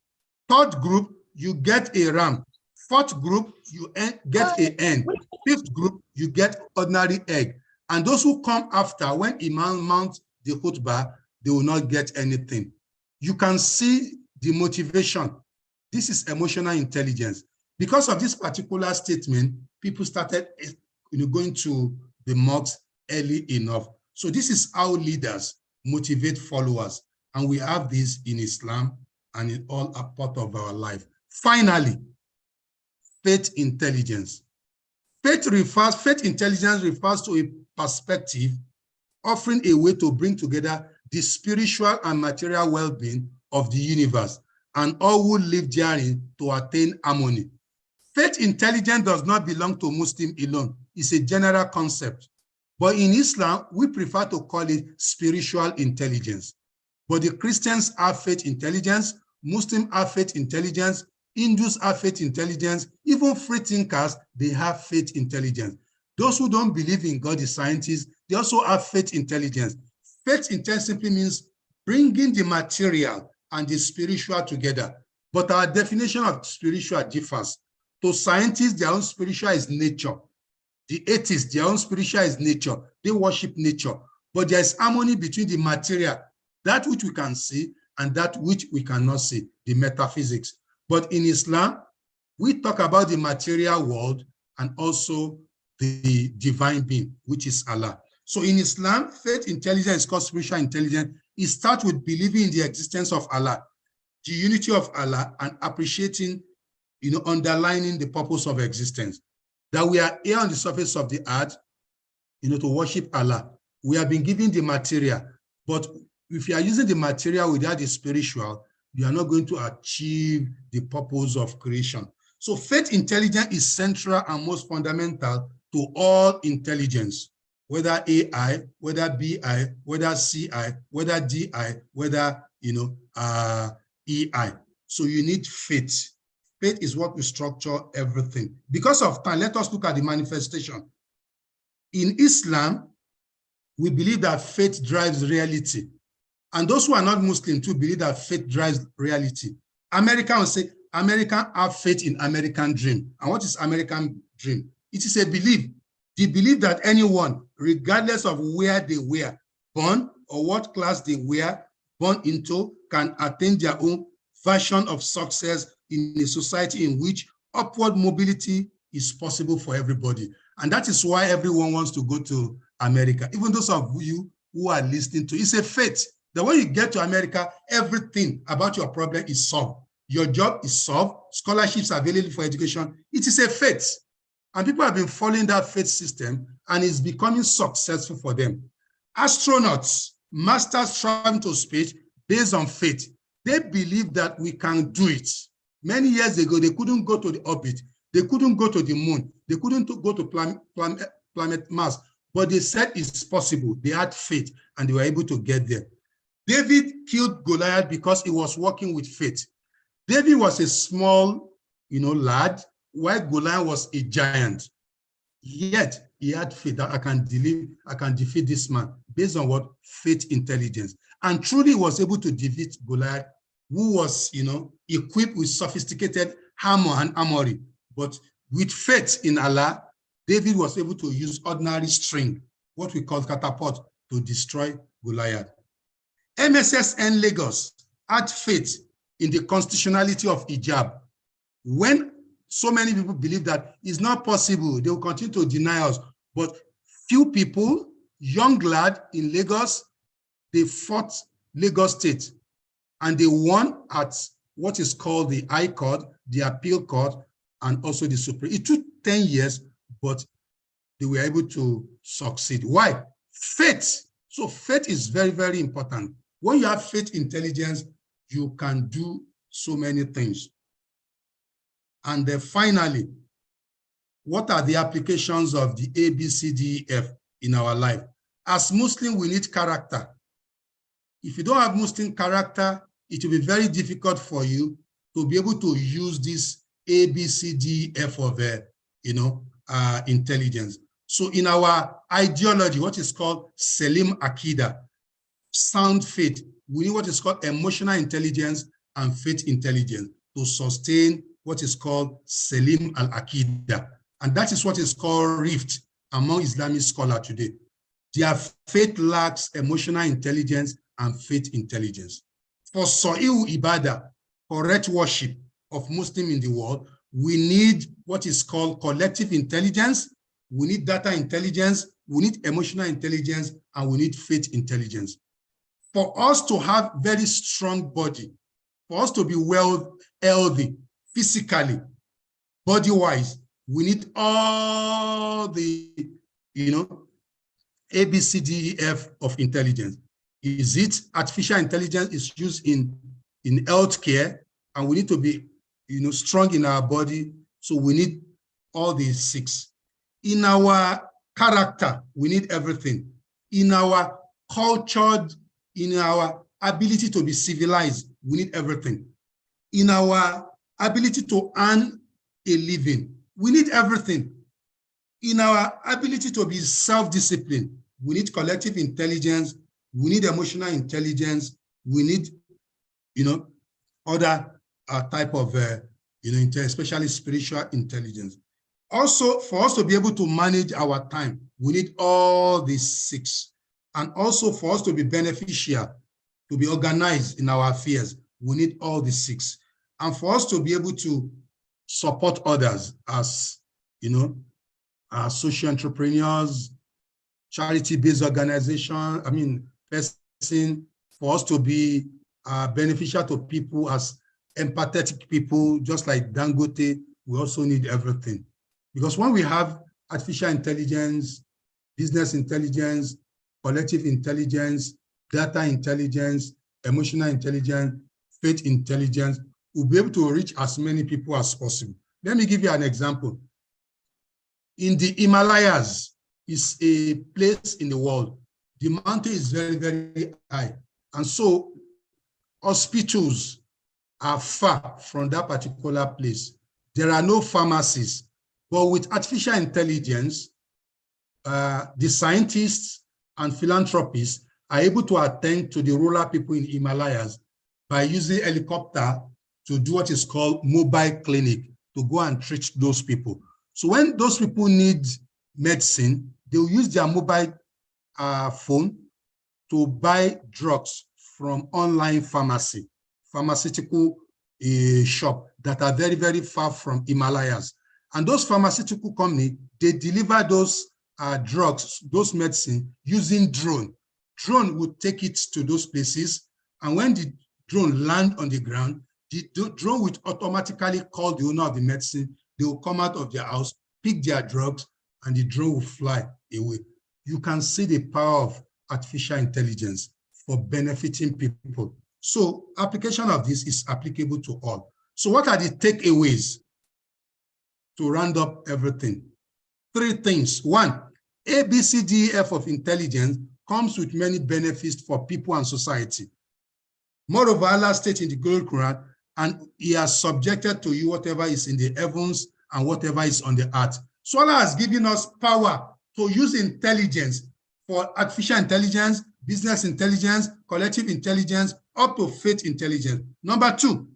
Third group, you get a ram. Fourth group, you get a hen. Fifth group, you get ordinary egg. And those who come after, when Imam mounts the khutbah, they will not get anything. You can see the motivation. This is emotional intelligence. Because of this particular statement, people started going to the mosque early enough. So this is how leaders motivate followers. And we have this in Islam and in all a part of our life. Finally, faith intelligence. Faith intelligence refers to a perspective offering a way to bring together the spiritual and material well-being of the universe and all who live therein to attain harmony. Faith intelligence does not belong to Muslim alone. It's a general concept. But in Islam, we prefer to call it spiritual intelligence. But the Christians have faith intelligence, Muslims have faith intelligence, Hindus have faith intelligence, even free thinkers, they have faith intelligence. Those who don't believe in God, the scientists, they also have faith intelligence. Faith intelligence simply means bringing the material and the spiritual together. But our definition of spiritual differs. To scientists, their own spiritual is nature. The atheists, their own spiritual is nature. They worship nature. But there is harmony between the material, that which we can see, and that which we cannot see, the metaphysics. But in Islam, we talk about the material world and also the divine being, which is Allah. So in Islam, faith intelligence is called spiritual intelligence. It starts with believing in the existence of Allah, the unity of Allah, and appreciating, underlining the purpose of existence. That we are here on the surface of the earth, to worship Allah. We have been given the material, but if you are using the material without the spiritual, you are not going to achieve the purpose of creation. So faith intelligence is central and most fundamental to all intelligence, whether AI, whether BI, whether CI, whether DI, whether EI. So you need faith. Faith is what will structure everything. Because of time, let us look at the manifestation. In Islam, we believe that faith drives reality. And those who are not Muslim too believe that faith drives reality. Americans will say, Americans have faith in American dream. And what is American dream? It is a belief. The belief that anyone, regardless of where they were born or what class they were born into, can attain their own version of success in a society in which upward mobility is possible for everybody. And that is why everyone wants to go to America. Even those of you who are listening to, it's a faith that when you get to America, everything about your problem is solved. Your job is solved, scholarships are available for education. It is a faith. And people have been following that faith system and it's becoming successful for them. Astronauts, masters traveling to space based on faith. They believe that we can do it. Many years ago, they couldn't go to the orbit. They couldn't go to the moon. They couldn't go to planet Mars. But they said it's possible. They had faith and they were able to get there. David killed Goliath because he was working with faith. David was a small, lad, while Goliath was a giant. Yet he had faith that I can defeat this man based on what? Faith intelligence. And truly was able to defeat Goliath, who was, equipped with sophisticated armor and armory. But with faith in Allah, David was able to use ordinary string, what we call catapult, to destroy Goliath. MSSN Lagos had faith in the constitutionality of hijab. When so many people believe that it's not possible, they will continue to deny us. But few people, young lad in Lagos, they fought Lagos State and they won at what is called the High Court, the Appeal Court, and also the Supreme. It took 10 years, but they were able to succeed. Why? Faith. So faith is very, very important. When you have faith intelligence, you can do so many things. And then finally, what are the applications of the A, B, C, D, E, F in our life? As Muslim, we need character. If you don't have Muslim character, it will be very difficult for you to be able to use this A, B, C, D, E, F of intelligence. So in our ideology, what is called Selim Akida, sound faith, we need what is called emotional intelligence and faith intelligence to sustain what is called Selim al-Akida. And that is what is called rift among Islamic scholars today. Their faith lacks emotional intelligence and faith intelligence. For Sahih Ibadah, correct worship of Muslims in the world, we need what is called collective intelligence, we need data intelligence, we need emotional intelligence, and we need faith intelligence. For us to have very strong body, for us to be well, healthy, physically, body-wise, we need all the, A, B, C, D, E, F of intelligence. Is it artificial intelligence is used in healthcare, and we need to be, strong in our body, so we need all these 6. In our character, we need everything. In our culture, in our ability to be civilized, we need everything. In our ability to earn a living, we need everything. In our ability to be self-disciplined, we need collective intelligence, we need emotional intelligence, we need, other type of, especially spiritual intelligence. Also, for us to be able to manage our time, we need all these 6. And also for us to be beneficial, to be organized in our affairs, we need all these 6. And for us to be able to support others as, as social entrepreneurs, charity-based organization, person, for us to be beneficial to people as empathetic people, just like Dangote, we also need everything. Because when we have artificial intelligence, business intelligence, collective intelligence, data intelligence, emotional intelligence, faith intelligence, we'll be able to reach as many people as possible. Let me give you an example. In the Himalayas, is a place in the world. The mountain is very, very high. And so hospitals are far from that particular place. There are no pharmacies. But with artificial intelligence, the scientists and philanthropists are able to attend to the rural people in Himalayas by using helicopter to do what is called mobile clinic, to go and treat those people. So when those people need medicine, they'll use their mobile phone to buy drugs from online pharmaceutical shop that are very, very far from Himalayas. And those pharmaceutical companies, they deliver those drugs, those medicine using drone. Drone would take it to those places. And when the drone land on the ground, the drone would automatically call the owner of the medicine. They will come out of their house, pick their drugs, and the drone will fly away. You can see the power of artificial intelligence for benefiting people. So application of this is applicable to all. So what are the takeaways to round up everything? 3 things. 1, A, B, C, D, E, F of intelligence comes with many benefits for people and society. Moreover, Allah states in the Holy Quran, and He has subjected to you whatever is in the heavens and whatever is on the earth. So Allah has given us power to use intelligence for artificial intelligence, business intelligence, collective intelligence, up to faith intelligence. Number 2,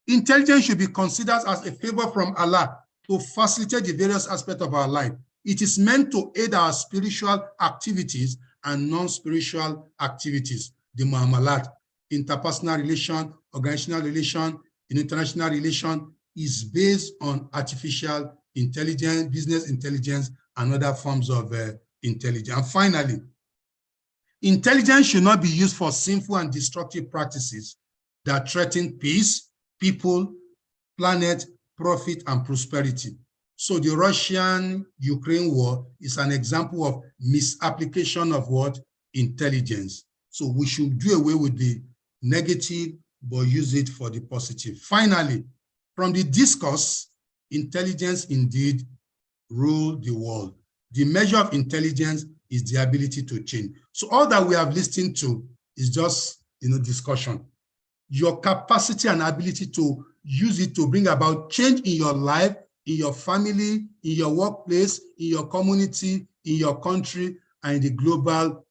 intelligence should be considered as a favor from Allah to facilitate the various aspects of our life. It is meant to aid our spiritual activities and non-spiritual activities, the muamalat, interpersonal relation, organizational relation, international relation is based on artificial intelligence, business intelligence, and other forms of intelligence. And finally, intelligence should not be used for sinful and destructive practices that threaten peace, people, planet, profit, and prosperity. So the Russian-Ukraine war is an example of misapplication of what? Intelligence. So we should do away with the negative, but use it for the positive. Finally, from the discourse, intelligence indeed rule the world. The measure of intelligence is the ability to change. So all that we have listened to is just, discussion. Your capacity and ability to use it to bring about change in your life in your family, in your workplace, in your community, in your country, and in the global,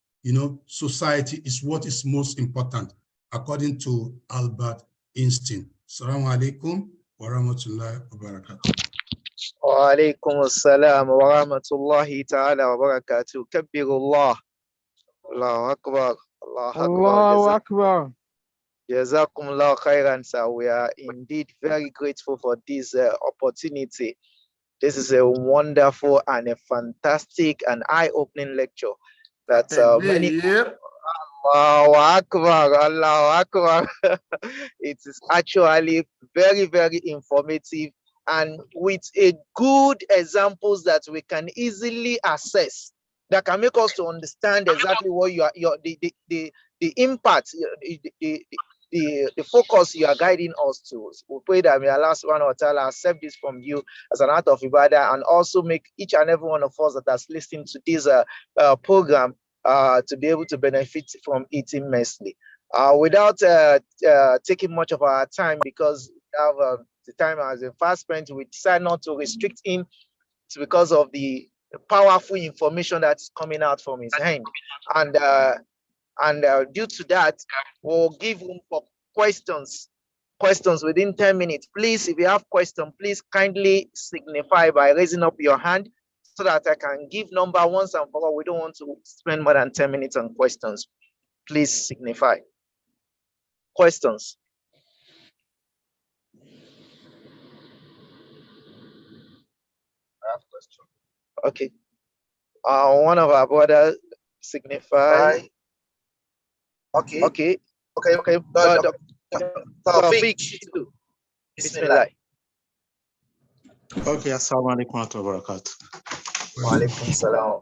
society is what is most important, according to Albert Einstein. Assalamu alaikum wa rahmatullahi wa barakatuh. Wa alaikum assalam wa rahmatullahi ta'ala wa barakatuh. Kabbirullah. Allahu Akbar. Allahu Akbar. Jazakumullah khairan, sir. We are indeed very grateful for this opportunity. This is a wonderful and a fantastic and eye-opening lecture that many. Allahu Akbar, Allahu Akbar. It is actually very, very informative and with a good examples that we can easily assess that can make us to understand exactly what the impact, the focus you are guiding us to. We pray that may Allah subhanahu wa ta'ala accept this from you as an act of ibadah and also make each and every one of us that is listening to this program to be able to benefit from it immensely. Without taking much of our time, because we have the time as a fast spent, we decide not to restrict him because of the powerful information that's coming out from his hand. And due to that, we'll give room for questions within 10 minutes. Please, if you have questions, please kindly signify by raising up your hand so that I can give number once and for all. We don't want to spend more than 10 minutes on questions. Please signify. Questions. I have question. Okay. One of our brothers signify. Okay. Tawfiq. Bismillah. Okay, assalamu alaikum wa rahmatullahi wa barakatuh. Wa alaikum salam.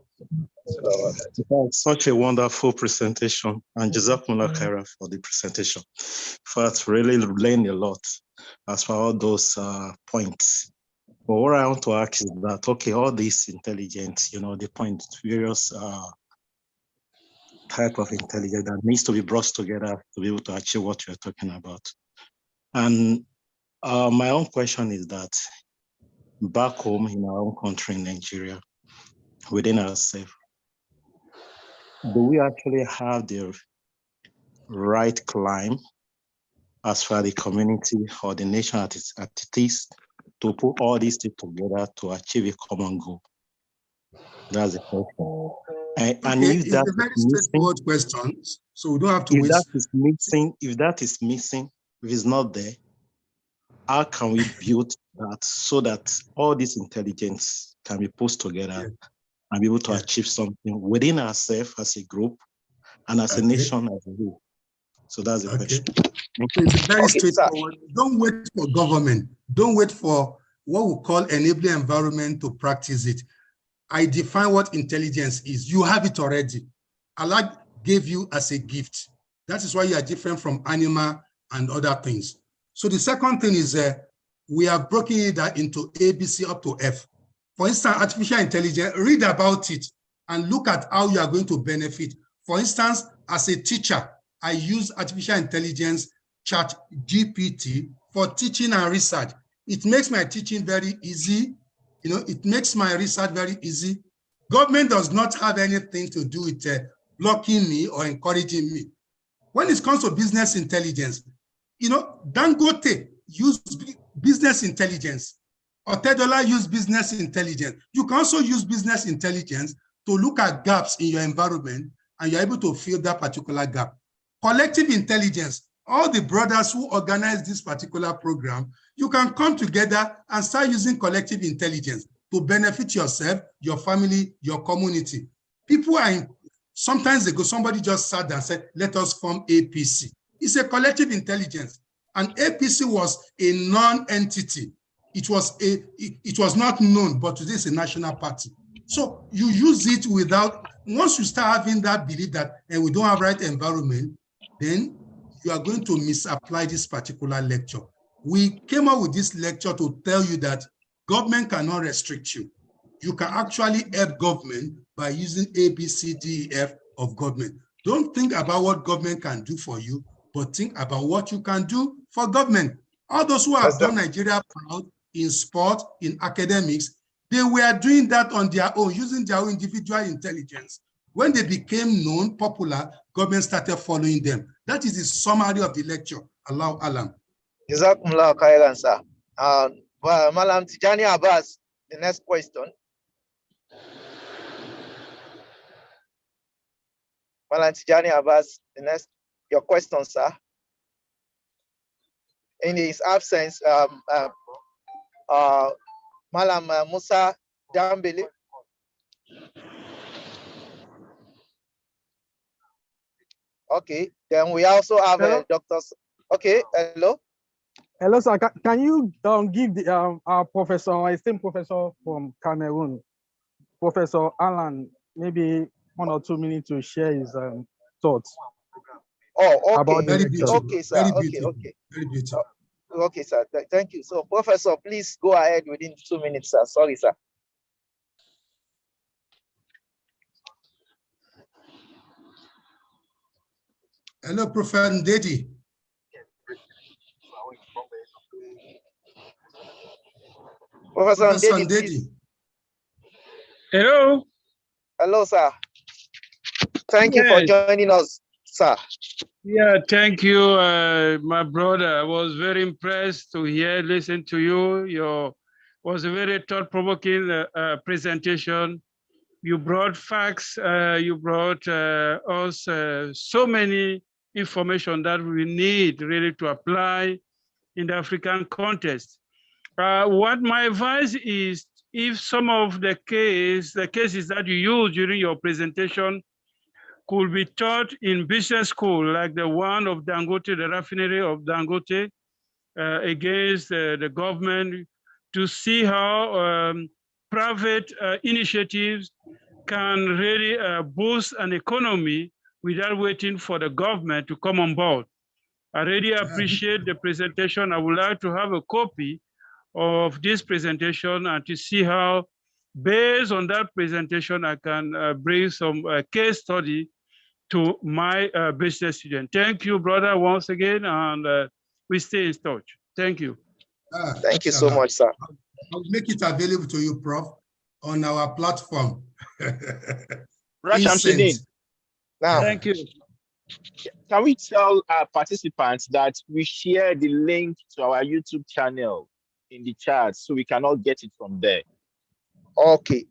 Such a wonderful presentation, and Jazakumullah khairan for the presentation. First, really learned a lot as for all those points. But what I want to ask is that, okay, all this intelligence, the point, various type of intelligence that needs to be brought together to be able to achieve what you're talking about. And my own question is that back home in our own country, in Nigeria, within ourselves, do we actually have the right climb as far as the community or the nation at it is to put all these things together to achieve a common goal? That's the question. And if it's a very straightforward question, so we don't have to waste. If that is missing, if it's not there, how can we build that so that all this intelligence can be put together and be able to achieve something within ourselves as a group and as a nation as a whole? So that's the question. It's very straightforward. Don't wait for government. Don't wait for what we call enabling environment to practice it. I define what intelligence is. You have it already. Allah gave you as a gift. That is why you are different from animal and other things. So the second thing is we have broken it into A, B, C up to F. For instance, artificial intelligence, read about it and look at how you are going to benefit. For instance, as a teacher, I use artificial intelligence, ChatGPT, for teaching and research. It makes my teaching very easy. It makes my research very easy. Government does not have anything to do with blocking me or encouraging me. When it comes to business intelligence, Dangote used business intelligence. Otedola used business intelligence. You can also use business intelligence to look at gaps in your environment, and you're able to fill that particular gap. Collective intelligence, all the brothers who organize this particular program, you can come together and start using collective intelligence to benefit yourself, your family, your community. People are sometimes ago, somebody just sat down and said, let us form APC. It's a collective intelligence. And APC was a non-entity. It was not known, but today it's a national party. So you use it without, once you start having that belief that we don't have right environment, then you are going to misapply this particular lecture. We came up with this lecture to tell you that government cannot restrict you. You can actually help government by using A, B, C, D, E, F of government. Don't think about what government can do for you, but think about what you can do for government. All those who have done Nigeria proud in sport, in academics. They were doing that on their own, using their own individual intelligence. When they became known, popular, government started following them. That is the summary of the lecture. Allahu Alam. Jazakumullah khairan, sir. Well, Malam Tijani Abbas, the next question. Malam Tijani Abbas, your question, sir. In his absence, Malam Musa Dambili. Okay, then we also have doctors. Okay, hello. Hello, sir. Can you give the our professor, our esteemed professor from Cameroon, Professor Alan, maybe 1 or 2 minutes to share his thoughts? Oh, okay. About the lecture. Okay, sir. Okay. Very beautiful. Okay, sir. Thank you. So, Professor, please go ahead within 2 minutes, sir. Sorry, sir. Hello, Professor Ndedi. Professor Ndedi. Hello. Hello, sir. Thank you for joining us, sir. Yeah, thank you, my brother. I was very impressed to listen to you. Was a very thought-provoking presentation. You brought facts. You brought us so many information that we need really to apply in the African context. What my advice is, if some of the cases that you use during your presentation could be taught in business school, like the one of Dangote, the refinery of Dangote, against the government, to see how private initiatives can really boost an economy without waiting for the government to come on board. I really appreciate the presentation. I would like to have a copy of this presentation and to see how, based on that presentation, I can bring some case study to my business student. Thank you, brother, once again, and we stay in touch. Thank you. Thank you so much, sir. I'll make it available to you, Prof, on our platform. Now, thank you. Can we tell our participants that we share the link to our YouTube channel in the chat so we can all get it from there? Okay.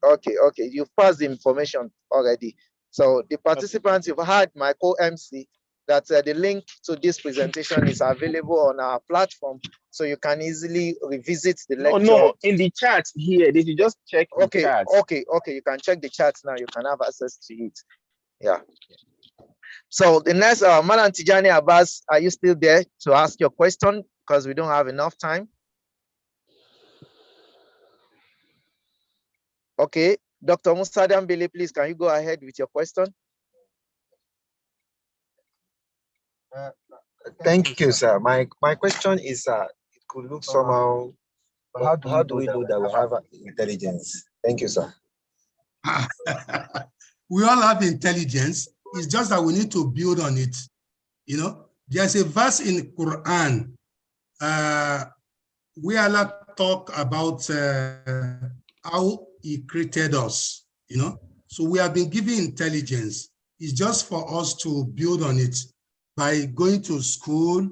You've passed the information already. So the participants, you've heard my co-MC that the link to this presentation is available on our platform, so you can easily revisit the lecture. No, in the chat here. Did you just check the chat? Okay. You can check the chat now. You can have access to it. Yeah. So the next, Malam Tijani Abbas, are you still there to ask your question? Because we don't have enough time. Okay, Dr. Musa Dambili, please, can you go ahead with your question? Thank you, sir. My question is, it could look somehow, how do we know that we have intelligence? Thank you, sir. We all have intelligence. It's just that we need to build on it. You know, there's a verse in the Quran where Allah talk about how He created us. You know, so we have been given intelligence. It's just for us to build on it by going to school,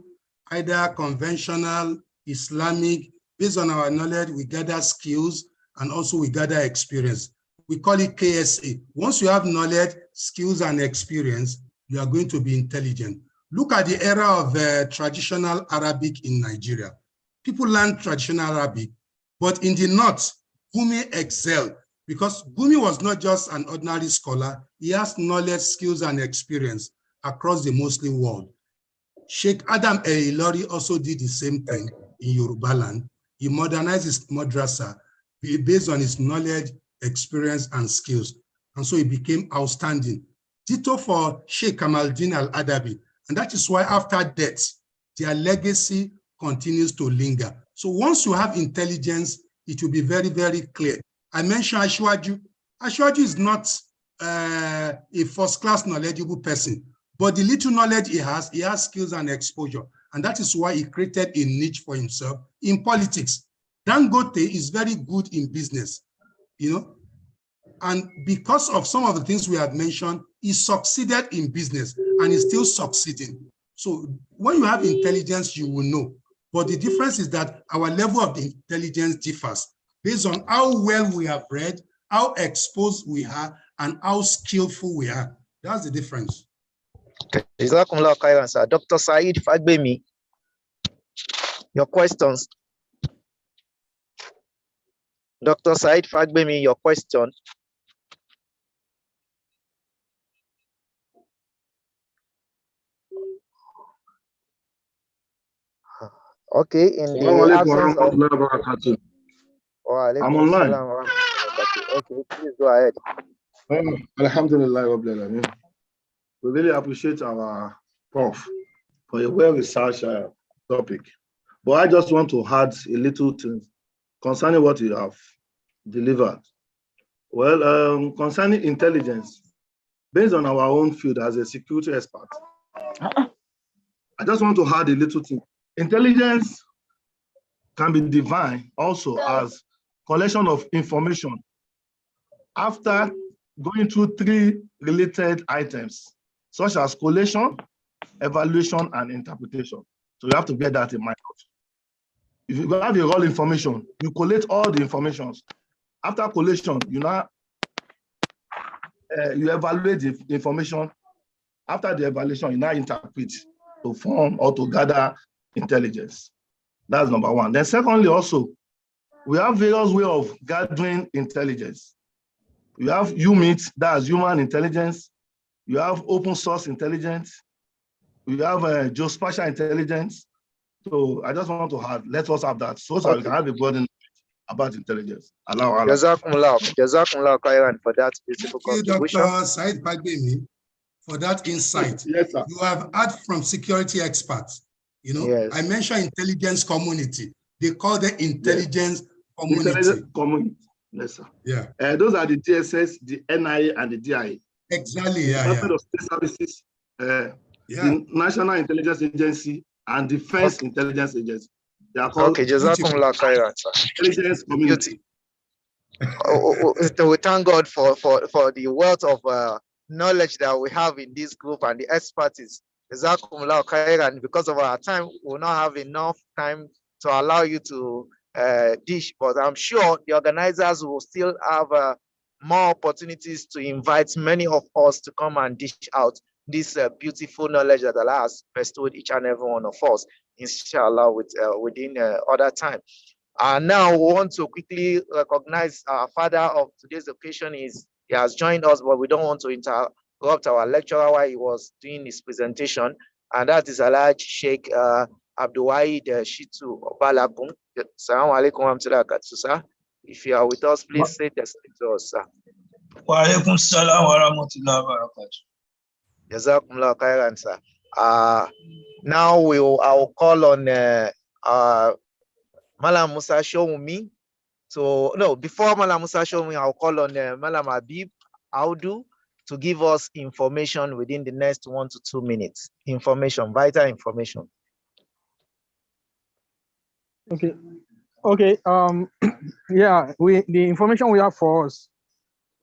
either conventional, Islamic. Based on our knowledge, we gather skills and also we gather experience. We call it KSA. Once you have knowledge, skills, and experience, you are going to be intelligent. Look at the era of traditional Arabic in Nigeria. People learn traditional Arabic, but in the north, Gumi excelled because Gumi was not just an ordinary scholar. He has knowledge, skills, and experience across the Muslim world. Sheikh Adam El-Ilori also did the same thing in Yoruba land. He modernized his madrasa based on his knowledge, experience, and skills. And so he became outstanding. Ditto for Sheikh Kamaldeen Al-Adabi. And that is why after death, their legacy continues to linger. So once you have intelligence, it will be very, very clear. I mentioned Ashwaju. Ashwaju is not a first-class knowledgeable person, but the little knowledge he has skills and exposure. And that is why he created a niche for himself in politics. Dangote is very good in business, you know, and because of some of the things we have mentioned, he succeeded in business and is still succeeding. So when you have intelligence, you will know. But the difference is that our level of intelligence differs based on how well we have read, how exposed we are, and how skillful we are. That's the difference. Jazakumullah khairan, sir. Dr. Said Fagbemi, your questions. Dr. Said Fagbemi, your question. Okay, in the absence of... I'm online. Okay, please go ahead. Alhamdulillah, we really appreciate our prof for a well-researched topic. But I just want to add a little thing concerning what you have delivered. Well, concerning intelligence, based on our own field as a security expert, I just want to add a little thing. Intelligence can be defined also as collection of information after going through three related items, such as collation, evaluation, and interpretation. So you have to get that in mind. If you have the raw information, you collate all the informations. After collation, you now you evaluate the information. After the evaluation, you now interpret to form or to gather intelligence. That's number one. Then secondly, also, we have various ways of gathering intelligence. You have UMIT, that's human intelligence. You have open source intelligence. You have geospatial intelligence. So I just want to have, let us have that so that we can have a broad knowledge about intelligence. Allah. Jazakumullah khairan for that beautiful contribution. Dr. Said Fagbemi, for that insight. Yes, sir. You have heard from security experts. You know, yes. I mentioned intelligence community. They call the intelligence community. Intelligence community. Yes, sir. Yeah. Those are the DSS, the NIA, and the DIA. Exactly. The Department of State Services, the National Intelligence Agency, and Defense Intelligence Agency. They are called Jazakumullah khairan, sir. Intelligence community. We thank God for the wealth of knowledge that we have in this group and the expertise. Jazakumullah khairan. Because of our time, we will not have enough time to allow you to dish, but I'm sure the organizers will still have more opportunities to invite many of us to come and dish out this beautiful knowledge that Allah has bestowed each and every one of us, inshallah, within other time. And now we want to quickly recognize our father of today's occasion. He has joined us, but we don't want to interrupt our lecturer while he was doing his presentation, and that is Alhaji Sheikh Abdulwahid Shitu Balakum. Assalamu alaikum wa rahmatullahi wa barakatuh, sir. If you are with us, please say the same to us, sir. Wa alaikum salam wa rahmatullahi wa barakatuh. Jazakumullah khairan, sir. Now I will call on Malam Musa Showumi. So no, before Malam Musa Showumi, I'll call on Malam Habib Audu to give us information within the next 1 to 2 minutes. Information, vital information. Okay. Yeah, the information we have for us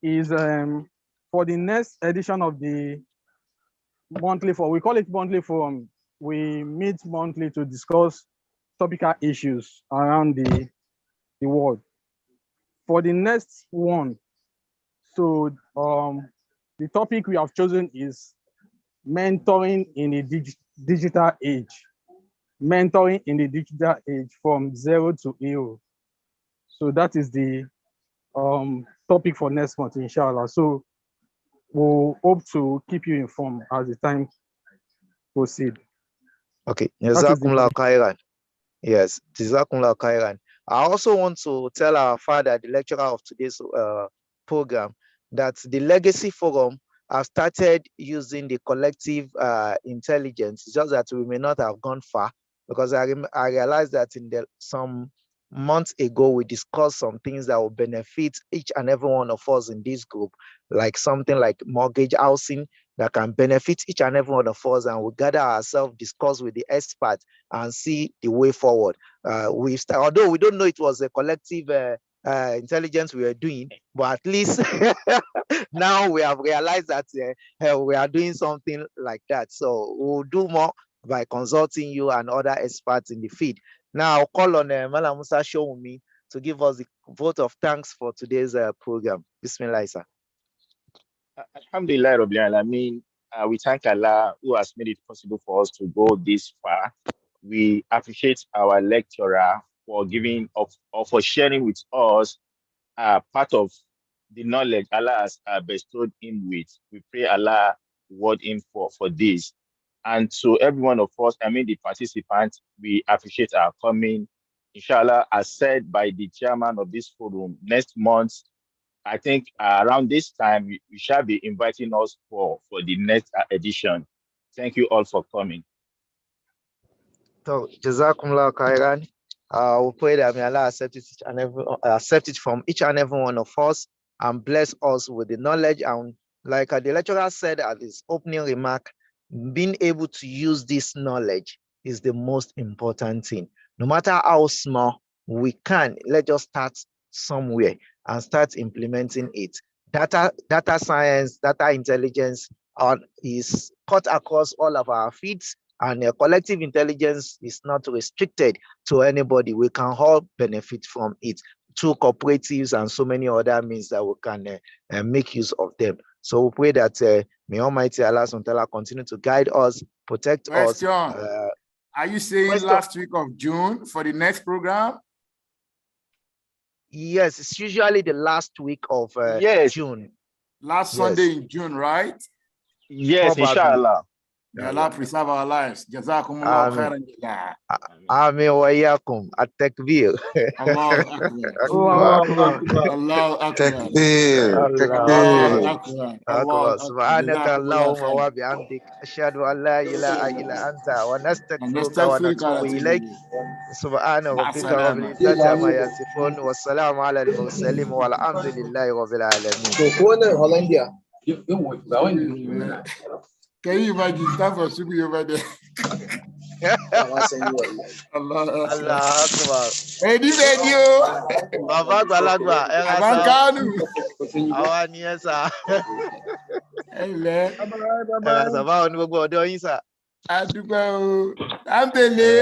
is for the next edition of the monthly forum. We call it monthly forum. We meet monthly to discuss topical issues around the world. For the next one, so the topic we have chosen is mentoring in the digital age. Mentoring in the digital age from 0 to hero. So that is the topic for next month, inshallah. So we'll hope to keep you informed as the time proceeds. Okay, Jazakumullah khairan. Yes, Jazakumullah khairan. I also want to tell our father, the lecturer of today's program, that the Legacy Forum have started using the collective intelligence, just that we may not have gone far, because I realized that some months ago, we discussed some things that will benefit each and every one of us in this group, like something like mortgage housing, that can benefit each and every one of us, and we gather ourselves, discuss with the experts, and see the way forward. Although we don't know it was a collective intelligence we were doing, but at least now we have realized that we are doing something like that. So we'll do more by consulting you and other experts in the field. Now I'll call on Malam Musa Showumi to give us the vote of thanks for today's program. Bismillah, sir. Alhamdulillah, Rabbil Alameen. We thank Allah who has made it possible for us to go this far. We appreciate our lecturer for giving or for sharing with us part of the knowledge Allah has bestowed him with. We pray Allah reward him for this. And to every one of us, I mean the participants, we appreciate our coming. Inshallah, as said by the chairman of this forum, next month, I think around this time, we shall be inviting us for the next edition. Thank you all for coming. So, Jazakumullah khairan. We pray that may Allah accept it from each and every one of us and bless us with the knowledge. And like the lecturer said at his opening remark, being able to use this knowledge is the most important thing. No matter how small we can, let's just start somewhere and start implementing it. Data science, data intelligence is cut across all of our feeds, and collective intelligence is not restricted to anybody. We can all benefit from it through cooperatives and so many other means that we can make use of them. So we pray that may Almighty Allah SWT continue to guide us, protect us. Are you saying last week of June for the next program? Yes, it's usually the last week of June. Last Sunday in June, right? Yes, Probably. Inshallah. May Allah preserve our lives. Jazakumullah khairan. Amin wa yakum. At-takbir. Allahu Akbar. Allahu Akbar. Allahu Akbar. Subhanaka Allahumma wa bihamdik. Ashhadu an la ilaha illa anta wa nastaghfiruka wa natubu ilayk. Subhana rabbika rabbil izzati amma yasifun wa salamun ala al-mursalin walhamdulillahi rabbil alamin. Can you imagine that for Subi over there? Allah Akbar. Hey, this video. Baba Galagwa. Abakanu. Awa ni esa. Hello. Baba on gbogbo ọ̀dọ̀ yín sir. Adúpẹ́ o.